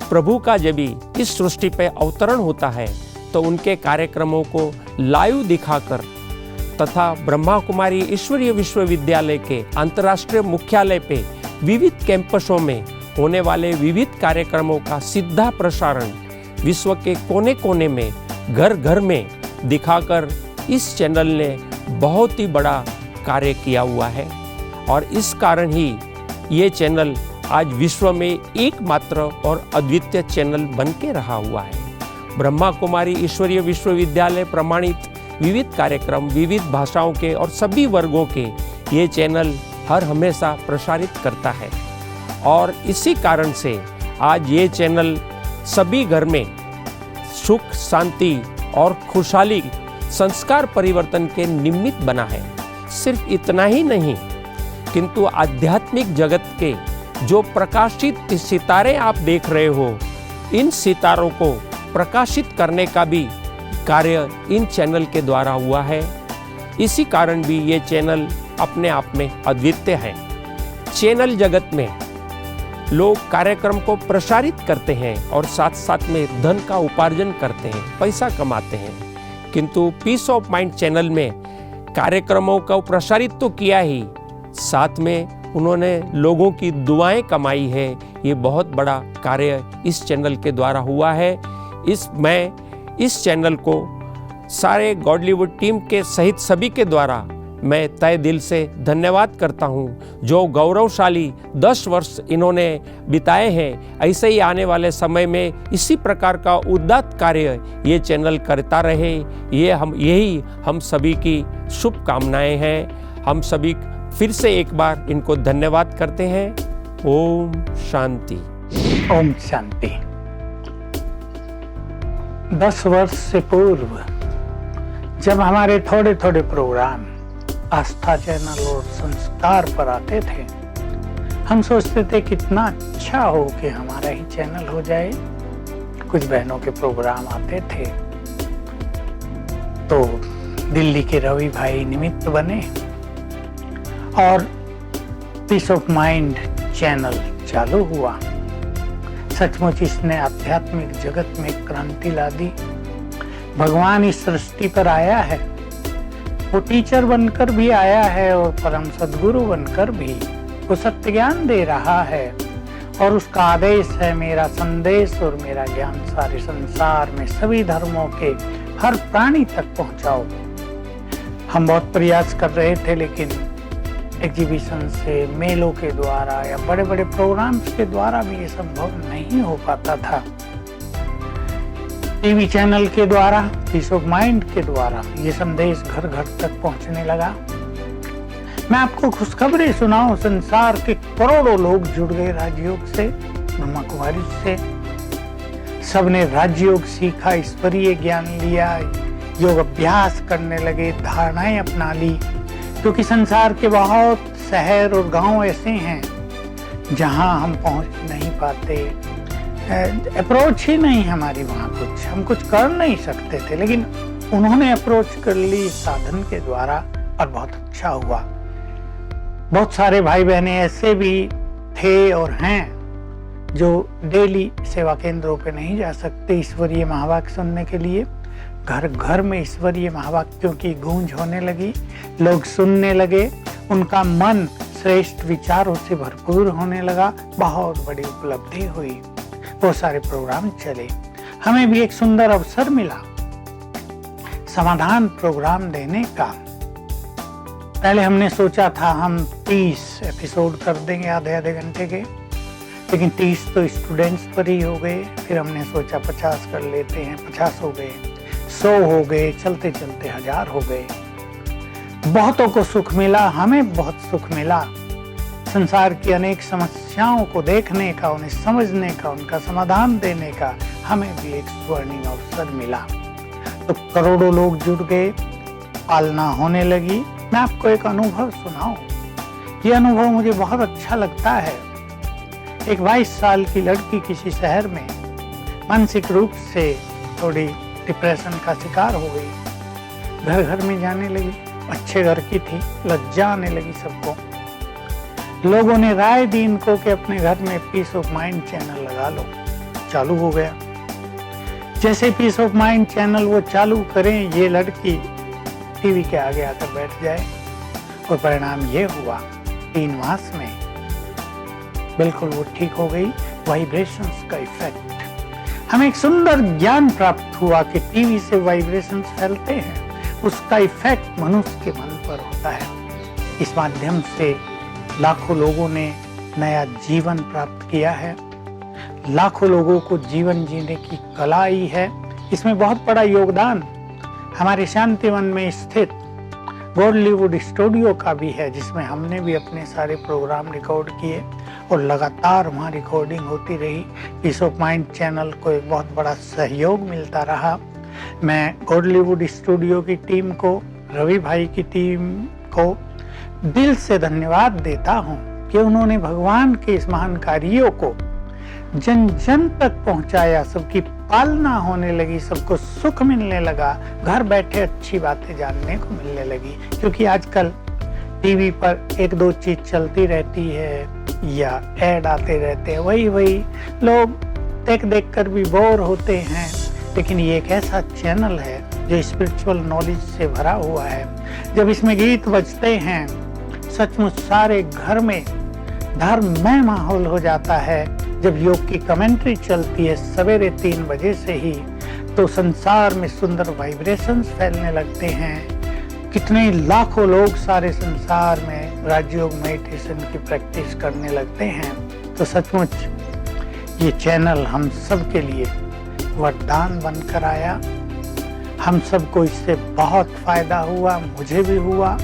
प्रभु का जब भी इस सृष्टि पे अवतरण होता है तो उनके कार्यक्रमों को लाइव दिखाकर तथा ब्रह्मा कुमारी ईश्वरीय विश्वविद्यालय के अंतर्राष्ट्रीय मुख्यालय पे विविध कैंपसों में होने वाले विविध कार्यक्रमों का सीधा प्रसारण विश्व के कोने कोने में, घर घर में दिखाकर इस चैनल ने बहुत ही बड़ा कार्य किया हुआ है। और इस कारण ही ये चैनल आज विश्व में एकमात्र और अद्वितीय चैनल बन के रहा हुआ है। ब्रह्मा कुमारी ईश्वरीय विश्वविद्यालय प्रमाणित विविध कार्यक्रम, विविध भाषाओं के और सभी वर्गों के ये चैनल हर हमेशा प्रसारित करता है। और इसी कारण से आज ये चैनल सभी घर में सुख, शांति और खुशहाली, संस्कार परिवर्तन के निमित्त बना है। सिर्फ इतना ही नहीं, किंतु आध्यात्मिक जगत के जो प्रकाशित सितारे आप देख रहे हो, इन सितारों को प्रकाशित करने का भी कार्य इन चैनल के द्वारा हुआ है। इसी कारण भी ये चैनल अपने आप में अद्वितीय है। चैनल जगत में लोग कार्यक्रम को प्रसारित करते हैं और साथ साथ में धन का उपार्जन करते हैं, पैसा कमाते हैं, किंतु पीस ऑफ माइंड चैनल में कार्यक्रमों को प्रसारित तो किया ही, साथ में उन्होंने लोगों की दुआएं कमाई है। ये बहुत बड़ा कार्य इस चैनल के द्वारा हुआ है। मैं इस चैनल को सारे गॉडलीवुड टीम के सहित सभी के द्वारा मैं तहे दिल से धन्यवाद करता हूँ। जो गौरवशाली 10 वर्ष इन्होंने बिताए हैं, ऐसे ही आने वाले समय में इसी प्रकार का उदात्त कार्य ये चैनल करता रहे, यही हम सभी की शुभकामनाएं हैं। हम सभी फिर से एक बार इनको धन्यवाद करते हैं। ओम शांति। ओम शांति। 10 वर्ष से पूर्व जब हमारे थोड़े थोड़े प्रोग्राम आस्था चैनल और संस्कार पर आते थे, हम सोचते थे कितना अच्छा हो कि हमारा ही चैनल हो जाए। कुछ बहनों के प्रोग्राम आते थे तो दिल्ली के रवि भाई निमित्त बने और पीस ऑफ माइंड चैनल चालू हुआ। सचमुच इसने आध्यात्मिक जगत में क्रांति ला दी। भगवान इस सृष्टि पर आया है, वो टीचर बनकर भी आया है और परम सद्गुरु बनकर भी वो सत्य ज्ञान दे रहा है। और उसका आदेश है, मेरा संदेश और मेरा ज्ञान सारे संसार में सभी धर्मों के हर प्राणी तक पहुंचाओ। हम बहुत प्रयास कर रहे थे, लेकिन एग्जीबिशन से, मेलों के द्वारा या बड़े बड़े प्रोग्राम्स के द्वारा भी ये संभव नहीं हो पाता था। टीवी चैनल के द्वारा, पीस ऑफ माइंड के द्वारा ये संदेश घर घर तक पहुंचने लगा। मैं आपको खुशखबरी सुनाऊं, संसार के करोड़ों लोग जुड़ गए राजयोग से, ब्रह्मा कुमारी से। सबने राजयोग सीखा, ईश्वरीय ज्ञान लिया, योग अभ्यास करने लगे, धारणाएं अपना ली। क्योंकि संसार के बहुत शहर और गांव ऐसे हैं जहां हम पहुंच नहीं पाते, अप्रोच ही नहीं हमारी वहाँ कुछ, हम कुछ कर नहीं सकते थे, लेकिन उन्होंने अप्रोच कर ली साधन के द्वारा और बहुत अच्छा हुआ। बहुत सारे भाई बहने ऐसे भी थे और हैं जो डेली सेवा केंद्रों पे नहीं जा सकते ईश्वरीय महावाक्य सुनने के लिए। घर घर में ईश्वरीय महावाक्यों की गूंज होने लगी, लोग सुनने लगे, उनका मन श्रेष्ठ विचारों से भरपूर होने लगा। बहुत बड़ी उपलब्धि हुई, बहुत सारे प्रोग्राम चले। हमें भी एक सुंदर अवसर मिला समाधान प्रोग्राम देने का। पहले हमने सोचा था हम 30 एपिसोड कर देंगे आधे घंटे के, लेकिन 30 तो स्टूडेंट्स पर ही हो गए। फिर हमने सोचा 50 कर लेते हैं, 50 हो गए, 100 हो गए, चलते चलते 1000 हो गए। बहुतों को सुख मिला, हमें बहुत सुख मिला। संसार की अनेक समस्याओं को देखने का, उन्हें समझने का, उनका समाधान देने का हमें भी एक स्वर्णिम अवसर मिला। तो करोड़ों लोग जुड़ गए, पालना होने लगी। मैं आपको एक अनुभव सुनाऊं, ये अनुभव मुझे बहुत अच्छा लगता है। एक 22 साल की लड़की किसी शहर में मानसिक रूप से थोड़ी डिप्रेशन का शिकार हो गई। घर घर में जाने लगी, अच्छे घर की थी, लज्जा आने लगी सबको। लोगों ने राय दी इनको कि अपने घर में पीस ऑफ माइंड चैनल लगा लो। चालू हो गया। जैसे पीस ऑफ माइंड चैनल वो चालू करें, ये लड़की टीवी के आगे आकर बैठ जाए और परिणाम ये हुआ 3 मास में बिल्कुल वो ठीक हो गई। वाइब्रेशंस का इफेक्ट, हमें एक सुंदर ज्ञान प्राप्त हुआ कि टीवी से वाइब्रेशंस फैलते हैं, उसका इफेक्ट मनुष्य के मन पर होता है। इस माध्यम से लाखों लोगों ने नया जीवन प्राप्त किया है, लाखों लोगों को जीवन जीने की कला आई है। इसमें बहुत बड़ा योगदान हमारे शांतिवन में स्थित गॉडलीवुड स्टूडियो का भी है, जिसमें हमने भी अपने सारे प्रोग्राम रिकॉर्ड किए और लगातार वहाँ रिकॉर्डिंग होती रही। पीस ऑफ माइंड चैनल को एक बहुत बड़ा सहयोग मिलता रहा। मैं गॉडलीवुड स्टूडियो की टीम को, रवि भाई की टीम को दिल से धन्यवाद देता हूँ कि उन्होंने भगवान के इस महान कार्यों को जन जन तक पहुंचाया। सबकी पालना होने लगी, सबको सुख मिलने लगा, घर बैठे अच्छी बातें जानने को मिलने लगी। क्योंकि आजकल टीवी पर एक दो चीज चलती रहती है या ऐड आते रहते हैं, वही लोग देख कर भी बोर होते हैं। लेकिन ये एक ऐसा चैनल है जो स्पिरिचुअल नॉलेज से भरा हुआ है। जब इसमें गीत बजते हैं सचमुच सारे घर में धर्ममय माहौल हो जाता है। जब योग की कमेंट्री चलती है सवेरे 3 बजे से ही, तो संसार में सुंदर वाइब्रेशंस फैलने लगते हैं। कितने लाखों लोग सारे संसार में राजयोग मेडिटेशन की प्रैक्टिस करने लगते हैं। तो सचमुच ये चैनल हम सब के लिए वरदान बनकर आया। हम सबको इससे बहुत फायदा हुआ, मुझे भी हुआ।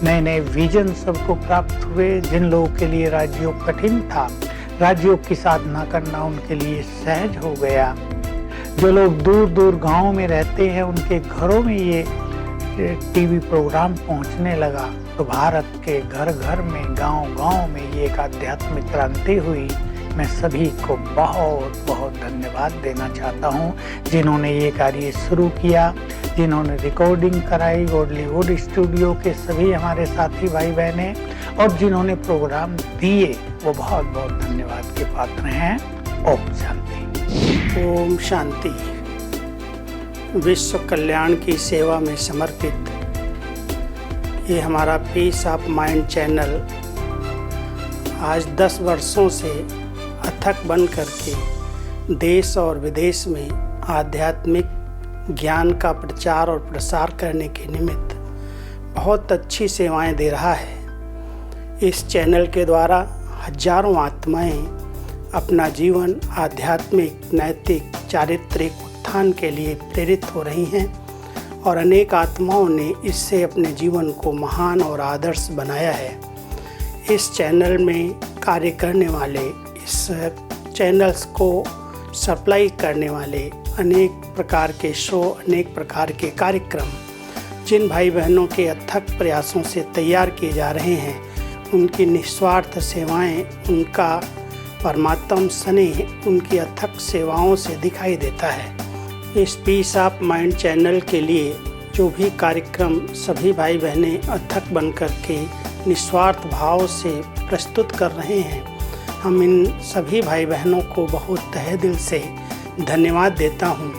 नए नए विजन सबको प्राप्त हुए। जिन लोगों के लिए राजयोग कठिन था, राजयोग की साधना करना उनके लिए सहज हो गया। जो लोग दूर दूर गांव में रहते हैं, उनके घरों में ये टीवी प्रोग्राम पहुंचने लगा। तो भारत के घर घर में, गांव गांव में ये एक आध्यात्मिक क्रांति हुई। मैं सभी को बहुत बहुत धन्यवाद देना चाहता हूँ जिन्होंने ये कार्य शुरू किया, जिन्होंने रिकॉर्डिंग कराई, गॉडलीवुड स्टूडियो के सभी हमारे साथी भाई बहने, और जिन्होंने प्रोग्राम दिए वो बहुत बहुत धन्यवाद के पात्र हैं। ओम शांति। ओम शांति। विश्व कल्याण की सेवा में समर्पित ये हमारा पीस ऑफ माइंड चैनल आज 10 वर्षों से अथक बन करके देश और विदेश में आध्यात्मिक ज्ञान का प्रचार और प्रसार करने के निमित्त बहुत अच्छी सेवाएं दे रहा है। इस चैनल के द्वारा हजारों आत्माएं अपना जीवन आध्यात्मिक, नैतिक, चारित्रिक उत्थान के लिए प्रेरित हो रही हैं और अनेक आत्माओं ने इससे अपने जीवन को महान और आदर्श बनाया है। इस चैनल में कार्य करने वाले, इस चैनल्स को सप्लाई करने वाले अनेक प्रकार के शो, अनेक प्रकार के कार्यक्रम जिन भाई बहनों के अथक प्रयासों से तैयार किए जा रहे हैं, उनकी निस्वार्थ सेवाएं, उनका परमात्म स्नेह उनकी अथक सेवाओं से दिखाई देता है। इस पीस ऑफ माइंड चैनल के लिए जो भी कार्यक्रम सभी भाई बहनें अथक बनकर के निस्वार्थ भाव से प्रस्तुत कर रहे हैं, हम इन सभी भाई बहनों को बहुत तहे दिल से धन्यवाद देता हूँ।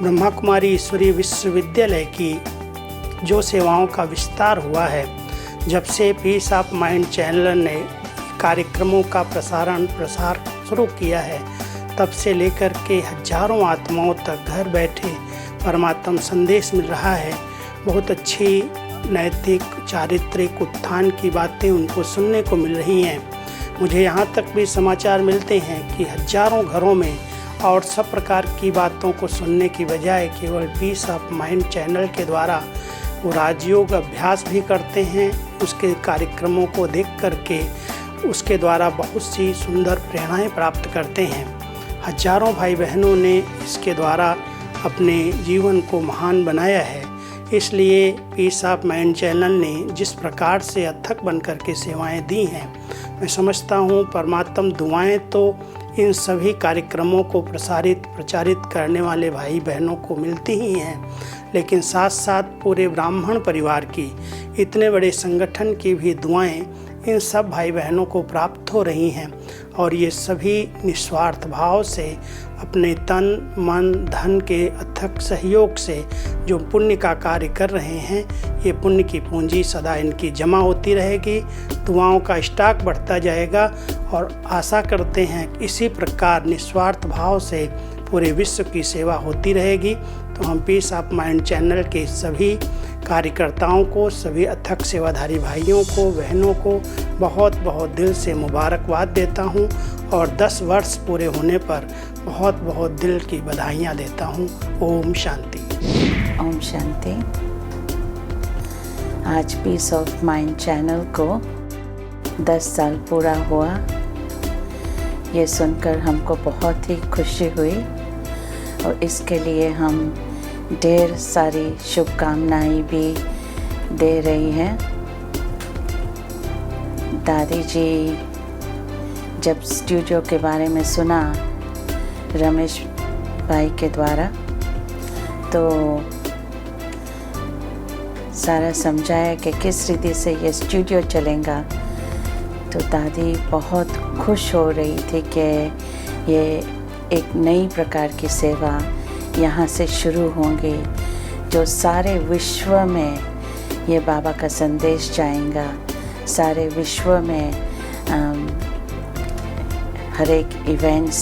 ब्रह्मा कुमारी ईश्वरीय विश्वविद्यालय की जो सेवाओं का विस्तार हुआ है, जब से पीस ऑफ माइंड चैनल ने कार्यक्रमों का प्रसार शुरू किया है, तब से लेकर के हजारों आत्माओं तक घर बैठे परमात्म संदेश मिल रहा है। बहुत अच्छी नैतिक, चारित्रिक उत्थान की बातें उनको सुनने को मिल रही हैं। मुझे यहाँ तक भी समाचार मिलते हैं कि हजारों घरों में और सब प्रकार की बातों को सुनने की बजाय केवल पीस ऑफ माइंड चैनल के द्वारा वो राजयोग अभ्यास भी करते हैं। उसके कार्यक्रमों को देख करके उसके द्वारा बहुत सी सुंदर प्रेरणाएं प्राप्त करते हैं। हजारों भाई बहनों ने इसके द्वारा अपने जीवन को महान बनाया है। इसलिए पीस ऑफ माइंड चैनल ने जिस प्रकार से अथक बनकर के सेवाएं दी हैं, मैं समझता हूँ परमात्म दुआएं तो इन सभी कार्यक्रमों को प्रचारित करने वाले भाई बहनों को मिलती ही हैं, लेकिन साथ साथ पूरे ब्राह्मण परिवार की, इतने बड़े संगठन की भी दुआएं इन सब भाई बहनों को प्राप्त हो रही हैं। और ये सभी निस्वार्थ भाव से अपने तन मन धन के अथक सहयोग से जो पुण्य का कार्य कर रहे हैं, ये पुण्य की पूंजी सदा इनकी जमा होती रहेगी, दुआओं का स्टॉक बढ़ता जाएगा। और आशा करते हैं कि इसी प्रकार निस्वार्थ भाव से पूरे विश्व की सेवा होती रहेगी। तो हम पीस ऑफ माइंड चैनल के सभी कार्यकर्ताओं को, सभी अथक सेवाधारी भाइयों को, बहनों को बहुत बहुत दिल से मुबारकबाद देता हूँ और 10 वर्ष पूरे होने पर बहुत बहुत दिल की बधाइयाँ देता हूँ। ओम शांति। ओम शांति। आज पीस ऑफ माइंड चैनल को 10 साल पूरा हुआ। ये सुनकर हमको बहुत ही खुशी हुई और इसके लिए हम ढेर सारी शुभकामनाएं भी दे रही हैं। दादी जी जब स्टूडियो के बारे में सुना रमेश भाई के द्वारा, तो सारा समझाया कि किस रीति से ये स्टूडियो चलेगा। तो दादी बहुत खुश हो रही थी कि ये एक नई प्रकार की सेवा यहाँ से शुरू होंगी, जो सारे विश्व में ये बाबा का संदेश जाएगा, सारे विश्व में हर एक इवेंट्स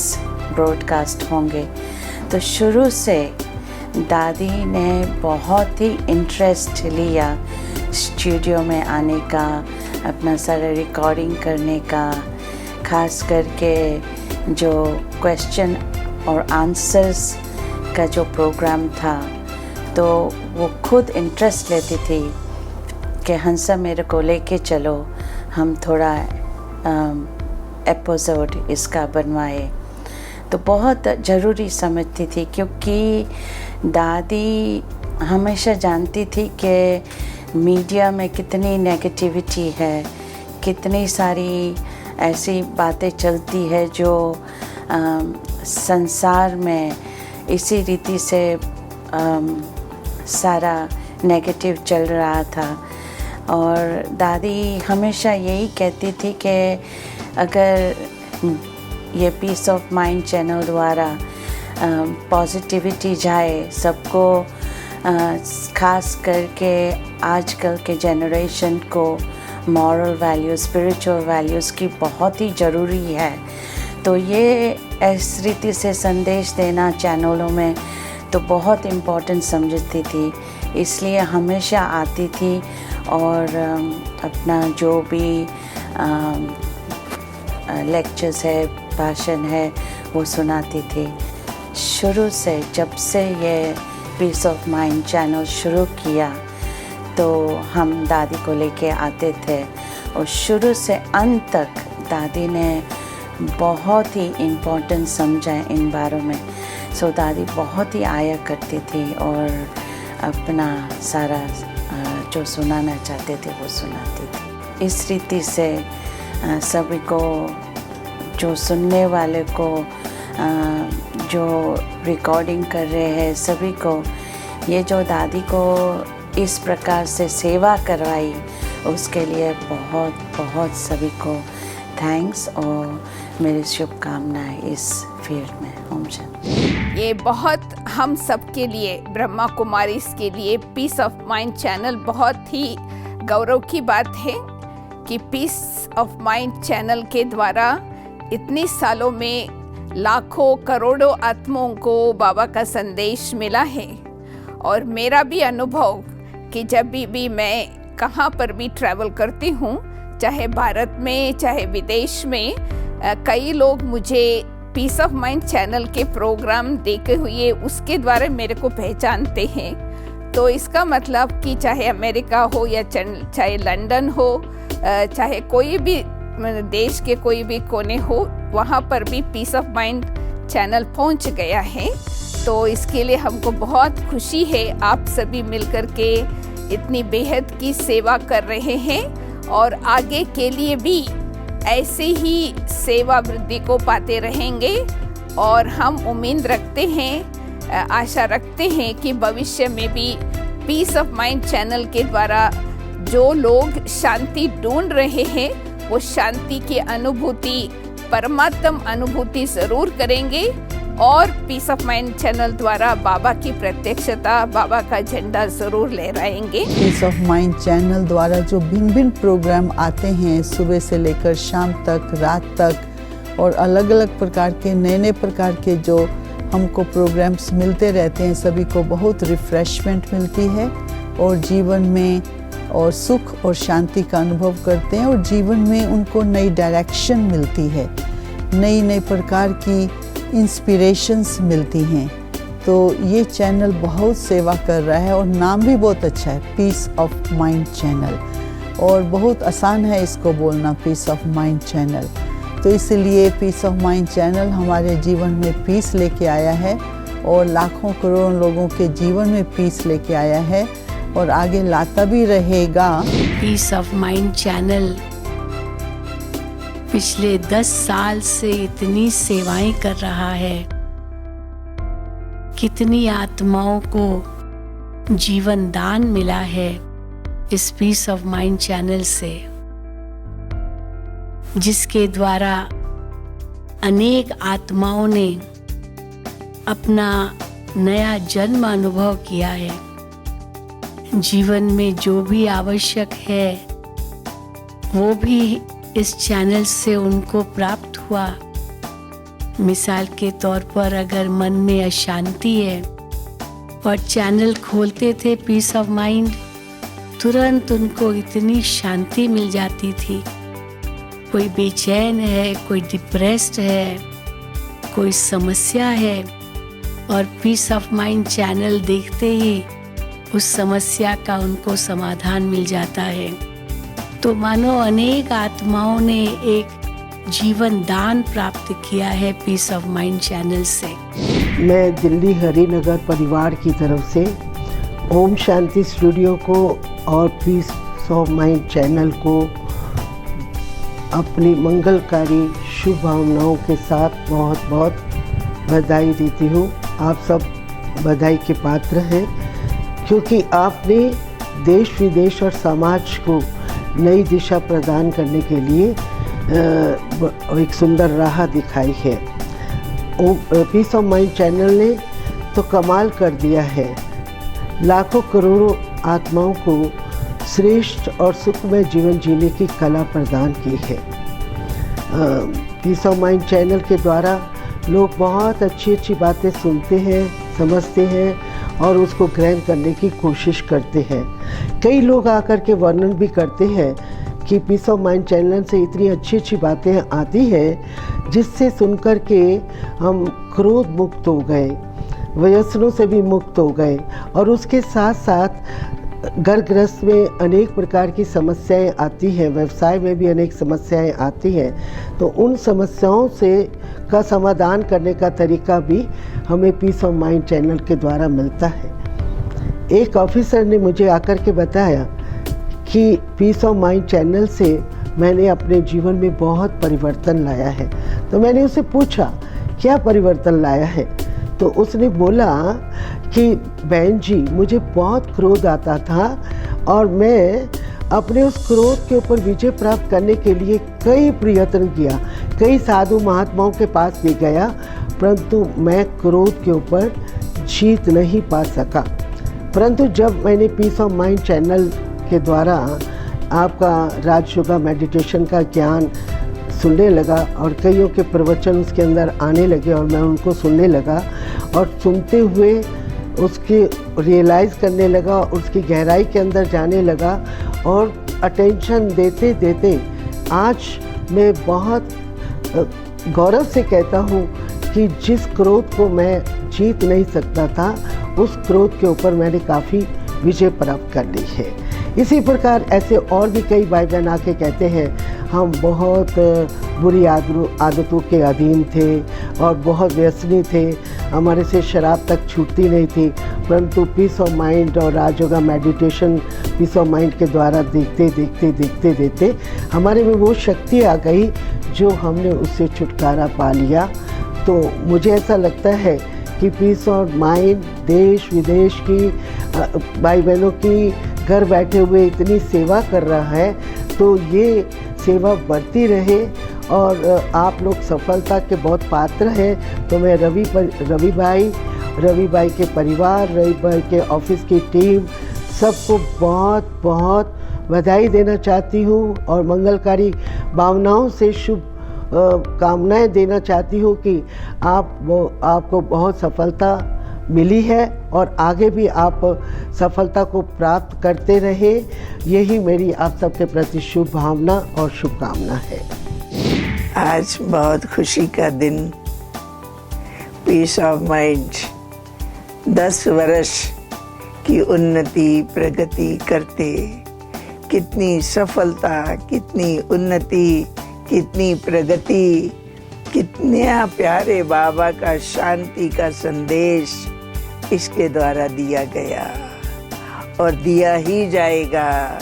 ब्रॉडकास्ट होंगे। तो शुरू से दादी ने बहुत ही इंटरेस्ट लिया स्टूडियो में आने का, अपना सारा रिकॉर्डिंग करने का, खास करके जो क्वेश्चन और आंसर्स का जो प्रोग्राम था, तो वो खुद इंटरेस्ट लेती थी कि हंसा मेरे को लेके चलो, हम थोड़ा एपिसोड इसका बनवाए। तो बहुत ज़रूरी समझती थी, क्योंकि दादी हमेशा जानती थी कि मीडिया में कितनी नेगेटिविटी है, कितनी सारी ऐसी बातें चलती है जो संसार में इसी रीति से सारा नेगेटिव चल रहा था। और दादी हमेशा यही कहती थी कि अगर ये पीस ऑफ माइंड चैनल द्वारा पॉजिटिविटी जाए सबको, ख़ास करके आजकल के जनरेशन को मॉरल वैल्यूज़, स्पिरिचुअल वैल्यूज़ की बहुत ही ज़रूरी है। तो ये इस रीति से संदेश देना चैनलों में तो बहुत इम्पोर्टेंट समझती थी, इसलिए हमेशा आती थी और अपना जो भी लेक्चर्स है, भाषण है, वो सुनाती थी। शुरू से जब से ये पीस ऑफ माइंड चैनल शुरू किया, तो हम दादी को लेके आते थे और शुरू से अंत तक दादी ने बहुत ही इम्पोर्टेंट समझा इन बारों में। सो दादी बहुत ही आया करती थी और अपना सारा जो सुनाना चाहते थे वो सुनाती थी। इस रीति से सभी को, जो सुनने वाले को, जो रिकॉर्डिंग कर रहे हैं, सभी को ये जो दादी को इस प्रकार से सेवा करवाई, उसके लिए बहुत बहुत सभी को थैंक्स और मेरी शुभकामनाएं इस फील्ड में। ओम शांति। ये बहुत हम सब के लिए, ब्रह्मा कुमारीज के लिए पीस ऑफ माइंड चैनल बहुत ही गौरव की बात है कि पीस ऑफ माइंड चैनल के द्वारा इतने सालों में लाखों करोड़ों आत्माओं को बाबा का संदेश मिला है। और मेरा भी अनुभव कि जब भी मैं कहाँ पर भी ट्रैवल करती हूँ, चाहे भारत में चाहे विदेश में, कई लोग मुझे पीस ऑफ माइंड चैनल के प्रोग्राम देखे हुए उसके द्वारा मेरे को पहचानते हैं। तो इसका मतलब कि चाहे अमेरिका हो या चाहे लंदन हो, चाहे कोई भी देश के कोई भी कोने हो, वहाँ पर भी पीस ऑफ माइंड चैनल पहुँच गया है। तो इसके लिए हमको बहुत खुशी है, आप सभी मिलकर के इतनी बेहद की सेवा कर रहे हैं और आगे के लिए भी ऐसे ही सेवा वृद्धि को पाते रहेंगे। और हम उम्मीद रखते हैं, आशा रखते हैं कि भविष्य में भी पीस ऑफ माइंड चैनल के द्वारा जो लोग शांति ढूंढ रहे हैं, वो शांति की अनुभूति, परमात्म अनुभूति जरूर करेंगे और पीस ऑफ माइंड चैनल द्वारा बाबा की प्रत्यक्षता, बाबा का झंडा जरूर लहराएंगे। पीस ऑफ माइंड चैनल द्वारा जो भिन्न भिन्न प्रोग्राम आते हैं, सुबह से लेकर शाम तक, रात तक, और अलग अलग प्रकार के नए प्रकार के जो हमको प्रोग्राम्स मिलते रहते हैं, सभी को बहुत रिफ्रेशमेंट मिलती है और जीवन में और सुख और शांति का अनुभव करते हैं और जीवन में उनको नई डायरेक्शन मिलती है, नई नई प्रकार की इंस्पिरेशंस मिलती हैं। तो ये चैनल बहुत सेवा कर रहा है और नाम भी बहुत अच्छा है, पीस ऑफ माइंड चैनल, और बहुत आसान है इसको बोलना, पीस ऑफ माइंड चैनल। तो इसलिए पीस ऑफ माइंड चैनल हमारे जीवन में पीस लेके आया है और लाखों करोड़ों लोगों के जीवन में पीस लेके आया है और आगे लाता भी रहेगा। पीस ऑफ माइंड चैनल पिछले 10 साल से इतनी सेवाएं कर रहा है। कितनी आत्माओं को जीवन दान मिला है इस पीस ऑफ माइंड चैनल से, जिसके द्वारा अनेक आत्माओं ने अपना नया जन्म अनुभव किया है। जीवन में जो भी आवश्यक है वो भी इस चैनल से उनको प्राप्त हुआ। मिसाल के तौर पर अगर मन में अशांति है और चैनल खोलते थे पीस ऑफ माइंड, तुरंत उनको इतनी शांति मिल जाती थी। कोई बेचैन है, कोई डिप्रेस्ड है, कोई समस्या है, और पीस ऑफ माइंड चैनल देखते ही उस समस्या का उनको समाधान मिल जाता है। तो मानो अनेक आत्माओं ने एक जीवन दान प्राप्त किया है पीस ऑफ माइंड चैनल से। मैं दिल्ली हरिनगर परिवार की तरफ से ओम शांति स्टूडियो को और पीस ऑफ माइंड चैनल को अपनी मंगलकारी शुभ भावनाओं के साथ बहुत बहुत बधाई देती हूँ। आप सब बधाई के पात्र हैं, क्योंकि आपने देश विदेश और समाज को नई दिशा प्रदान करने के लिए एक सुंदर राह दिखाई है। पीस ऑफ माइंड चैनल ने तो कमाल कर दिया है। लाखों करोड़ों आत्माओं को श्रेष्ठ और सुखमय जीवन जीने की कला प्रदान की है। पीस ऑफ माइंड चैनल के द्वारा लोग बहुत अच्छी अच्छी बातें सुनते हैं, समझते हैं और उसको ग्रहण करने की कोशिश करते हैं। कई लोग आकर के वर्णन भी करते हैं कि पीस ऑफ माइंड चैनल से इतनी अच्छी अच्छी बातें आती हैं जिससे सुनकर के हम क्रोध मुक्त हो गए, व्यसनों से भी मुक्त हो गए, और उसके साथ साथ घर गृहस्थ में अनेक प्रकार की समस्याएं आती हैं, व्यवसाय में भी अनेक समस्याएं आती हैं। तो उन समस्याओं से का समाधान करने का तरीका भी हमें पीस ऑफ माइंड चैनल के द्वारा मिलता है। एक ऑफिसर ने मुझे आकर के बताया कि पीस ऑफ माइंड चैनल से मैंने अपने जीवन में बहुत परिवर्तन लाया है। तो मैंने उससे पूछा क्या परिवर्तन लाया है, तो उसने बोला कि बहन जी, मुझे बहुत क्रोध आता था और मैं अपने उस क्रोध के ऊपर विजय प्राप्त करने के लिए कई प्रयत्न किया, कई साधु महात्माओं के पास भी गया, परंतु मैं क्रोध के ऊपर जीत नहीं पा सका। परंतु जब मैंने पीस ऑफ माइंड चैनल के द्वारा आपका राजयोगा मेडिटेशन का ज्ञान सुनने लगा और कईयों के प्रवचन उसके अंदर आने लगे और मैं उनको सुनने लगा और सुनते हुए उसकी रियलाइज़ करने लगा, उसकी गहराई के अंदर जाने लगा और अटेंशन देते देते आज मैं बहुत गौरव से कहता हूँ कि जिस क्रोध को मैं जीत नहीं सकता था, उस क्रोध के ऊपर मैंने काफ़ी विजय प्राप्त कर ली है। इसी प्रकार ऐसे और भी कई भाई बहन आके कहते हैं हम बहुत बुरी आदतों के अधीन थे और बहुत व्यसनी थे, हमारे से शराब तक छूटती नहीं थी, परंतु पीस ऑफ माइंड और Rajyoga meditation Peace of Mind के द्वारा देखते हमारे में वो शक्ति आ गई जो हमने उससे छुटकारा पा लिया। तो मुझे ऐसा लगता है कि पीस ऑफ माइंड देश विदेश की भाई बहनों की घर बैठे हुए इतनी सेवा कर रहा है, तो ये सेवा बढ़ती रहे और आप लोग सफलता के बहुत पात्र हैं। तो मैं रवि भाई के परिवार, रवि भाई के ऑफिस की टीम सबको बहुत बहुत बधाई देना चाहती हूँ और मंगलकारी भावनाओं से शुभ कामनाएं देना चाहती हूँ कि आपको बहुत सफलता मिली है और आगे भी आप सफलता को प्राप्त करते रहे। यही मेरी आप सबके प्रति शुभ भावना और शुभकामना है। आज बहुत खुशी का दिन। पीस ऑफ माइंड 10 वर्ष की उन्नति प्रगति करते, कितनी सफलता, कितनी उन्नति, कितनी प्रगति, कितना प्यारे बाबा का शांति का संदेश इसके द्वारा दिया गया और दिया ही जाएगा।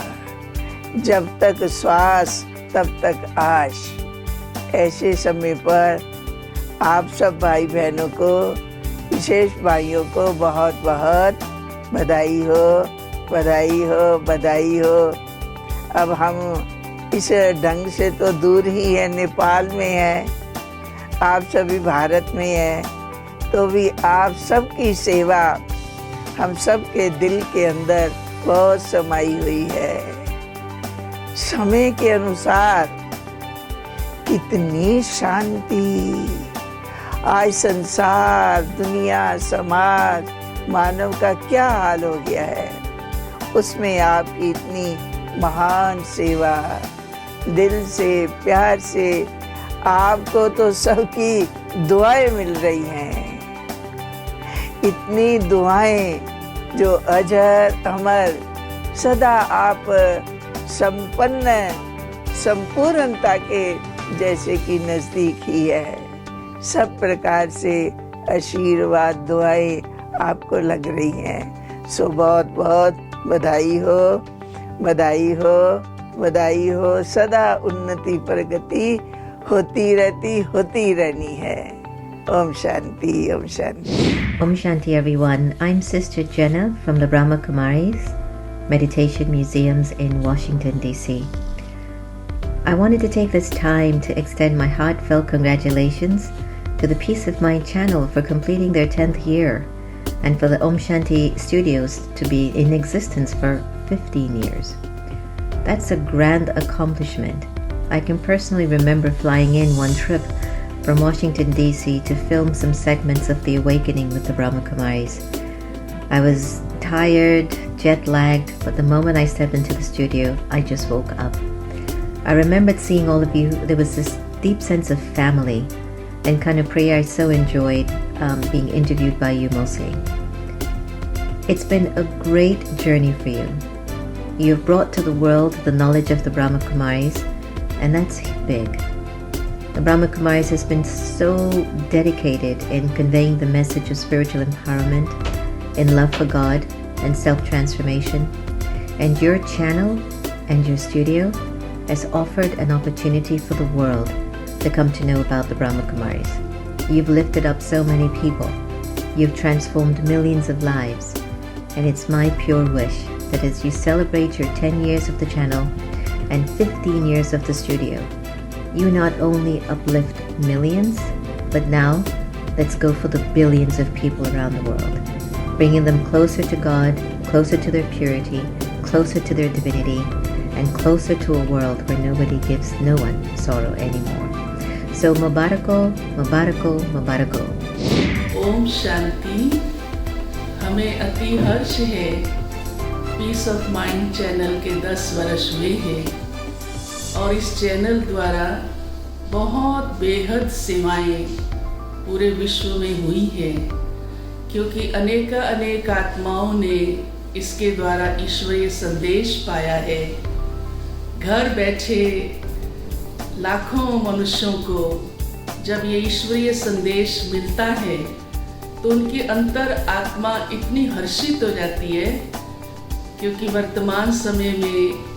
जब तक श्वास तब तक आश, ऐसे समय पर आप सब भाई बहनों को, विशेष भाइयों को बहुत बहुत बधाई हो, बधाई हो, बधाई हो। अब हम इस ढंग से तो दूर ही है, नेपाल में है, आप सभी भारत में है, तो भी आप सबकी सेवा हम सब के दिल के अंदर बहुत समाई हुई है। समय के अनुसार कितनी शांति, आज संसार, दुनिया, समाज, मानव का क्या हाल हो गया है, उसमें आपकी इतनी महान सेवा, दिल से, प्यार से आपको तो सबकी दुआएं मिल रही हैं। इतनी दुआएं जो अजर अमर सदा आप संपन्न, संपूर्णता के जैसे कि नजदीक ही है। सब प्रकार से आशीर्वाद, दुआएं आपको लग रही हैं। सो बहुत बहुत बधाई हो, बधाई हो, बधाई हो। सदा उन्नति प्रगति होती रहनी है। Om Shanti, Om Shanti. Om Shanti everyone. I'm Sister Jenna from the Brahma Kumaris Meditation Museums in Washington, D.C. I wanted to take this time to extend my heartfelt congratulations to the Peace of Mind channel for completing their 10th year and for the Om Shanti studios to be in existence for 15 years. That's a grand accomplishment. I can personally remember flying in one trip from Washington, D.C. to film some segments of The Awakening with the Brahma Kumaris. I was tired, jet-lagged, but the moment I stepped into the studio, I just woke up. I remembered seeing all of you. There was this deep sense of family and kind of prayer. I so enjoyed being interviewed by you mostly. It's been a great journey for you. You have brought to the world the knowledge of the Brahma Kumaris, and that's big. The Brahma Kumaris has been so dedicated in conveying the message of spiritual empowerment, in love for God and self-transformation. And your channel and your studio has offered an opportunity for the world to come to know about the Brahma Kumaris. You've lifted up so many people. You've transformed millions of lives. And it's my pure wish that as you celebrate your 10 years of the channel and 15 years of the studio, you not only uplift millions, but now let's go for the billions of people around the world, bringing them closer to God, closer to their purity, closer to their divinity, and closer to a world where nobody gives no one sorrow anymore. So Mubarako, Mubarako, Mubarako. Om Shanti. हमें अति हर्ष है, piece of Mind channel के 10 वर्ष हुए हैं और इस channel द्वारा बहुत बेहद सेवाएं पूरे विश्व में हुई हैं, क्योंकि अनेक आत्माओं ने इसके द्वारा ईश्वरीय संदेश पाया है। घर बैठे लाखों मनुष्यों को जब ये ईश्वरीय संदेश मिलता है तो उनकी अंतर आत्मा इतनी हर्षित हो जाती है, क्योंकि वर्तमान समय में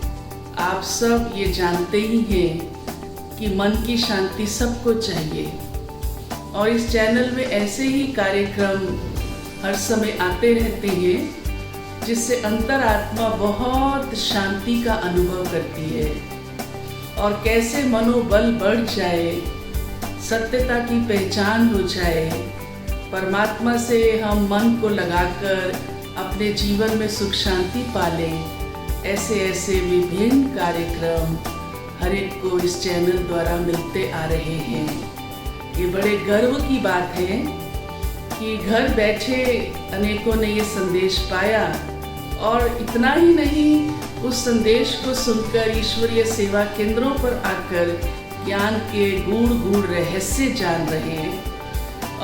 आप सब ये जानते ही हैं कि मन की शांति सबको चाहिए और इस चैनल में ऐसे ही कार्यक्रम हर समय आते रहते हैं जिससे अंतरात्मा बहुत शांति का अनुभव करती है और कैसे मनोबल बढ़ जाए, सत्यता की पहचान हो जाए, परमात्मा से हम मन को लगाकर अपने जीवन में सुख शांति पालें। ऐसे विभिन्न कार्यक्रम हर एक को इस चैनल द्वारा मिलते आ रहे हैं। ये बड़े गर्व की बात है कि घर बैठे अनेकों ने ये संदेश पाया और इतना ही नहीं, उस संदेश को सुनकर ईश्वरीय सेवा केंद्रों पर आकर ज्ञान के गूढ़ रहस्य जान रहे हैं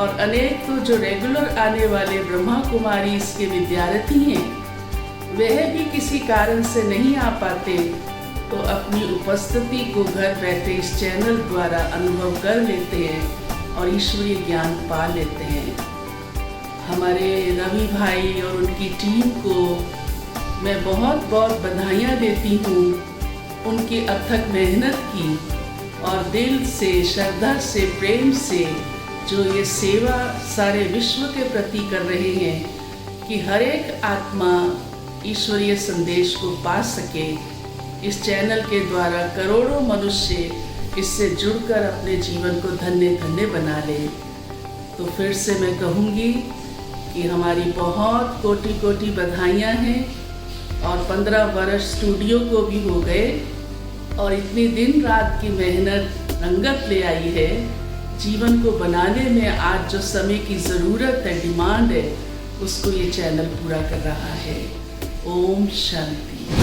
और अनेक तो जो रेगुलर आने वाले ब्रह्मा कुमारी इसके विद्यार्थी हैं, वह भी किसी कारण से नहीं आ पाते तो अपनी उपस्थिति को घर बैठे इस चैनल द्वारा अनुभव कर लेते हैं और ईश्वरीय ज्ञान पा लेते हैं। हमारे रवि भाई और उनकी टीम को मैं बहुत बहुत बधाइयाँ देती हूँ उनकी अथक मेहनत की और दिल से, श्रद्धा से, प्रेम से जो ये सेवा सारे विश्व के प्रति कर रहे हैं कि हर एक आत्मा ईश्वरीय संदेश को पा सके। इस चैनल के द्वारा करोड़ों मनुष्य इससे जुड़कर अपने जीवन को धन्य धन्य बना ले। तो फिर से मैं कहूँगी कि हमारी बहुत कोटि कोटि बधाइयाँ हैं और 15 वर्ष स्टूडियो को भी हो गए और इतनी दिन रात की मेहनत रंगत ले आई है। जीवन को बनाने में आज जो समय की ज़रूरत है, डिमांड है, उसको ये चैनल पूरा कर रहा है। ओम शांति।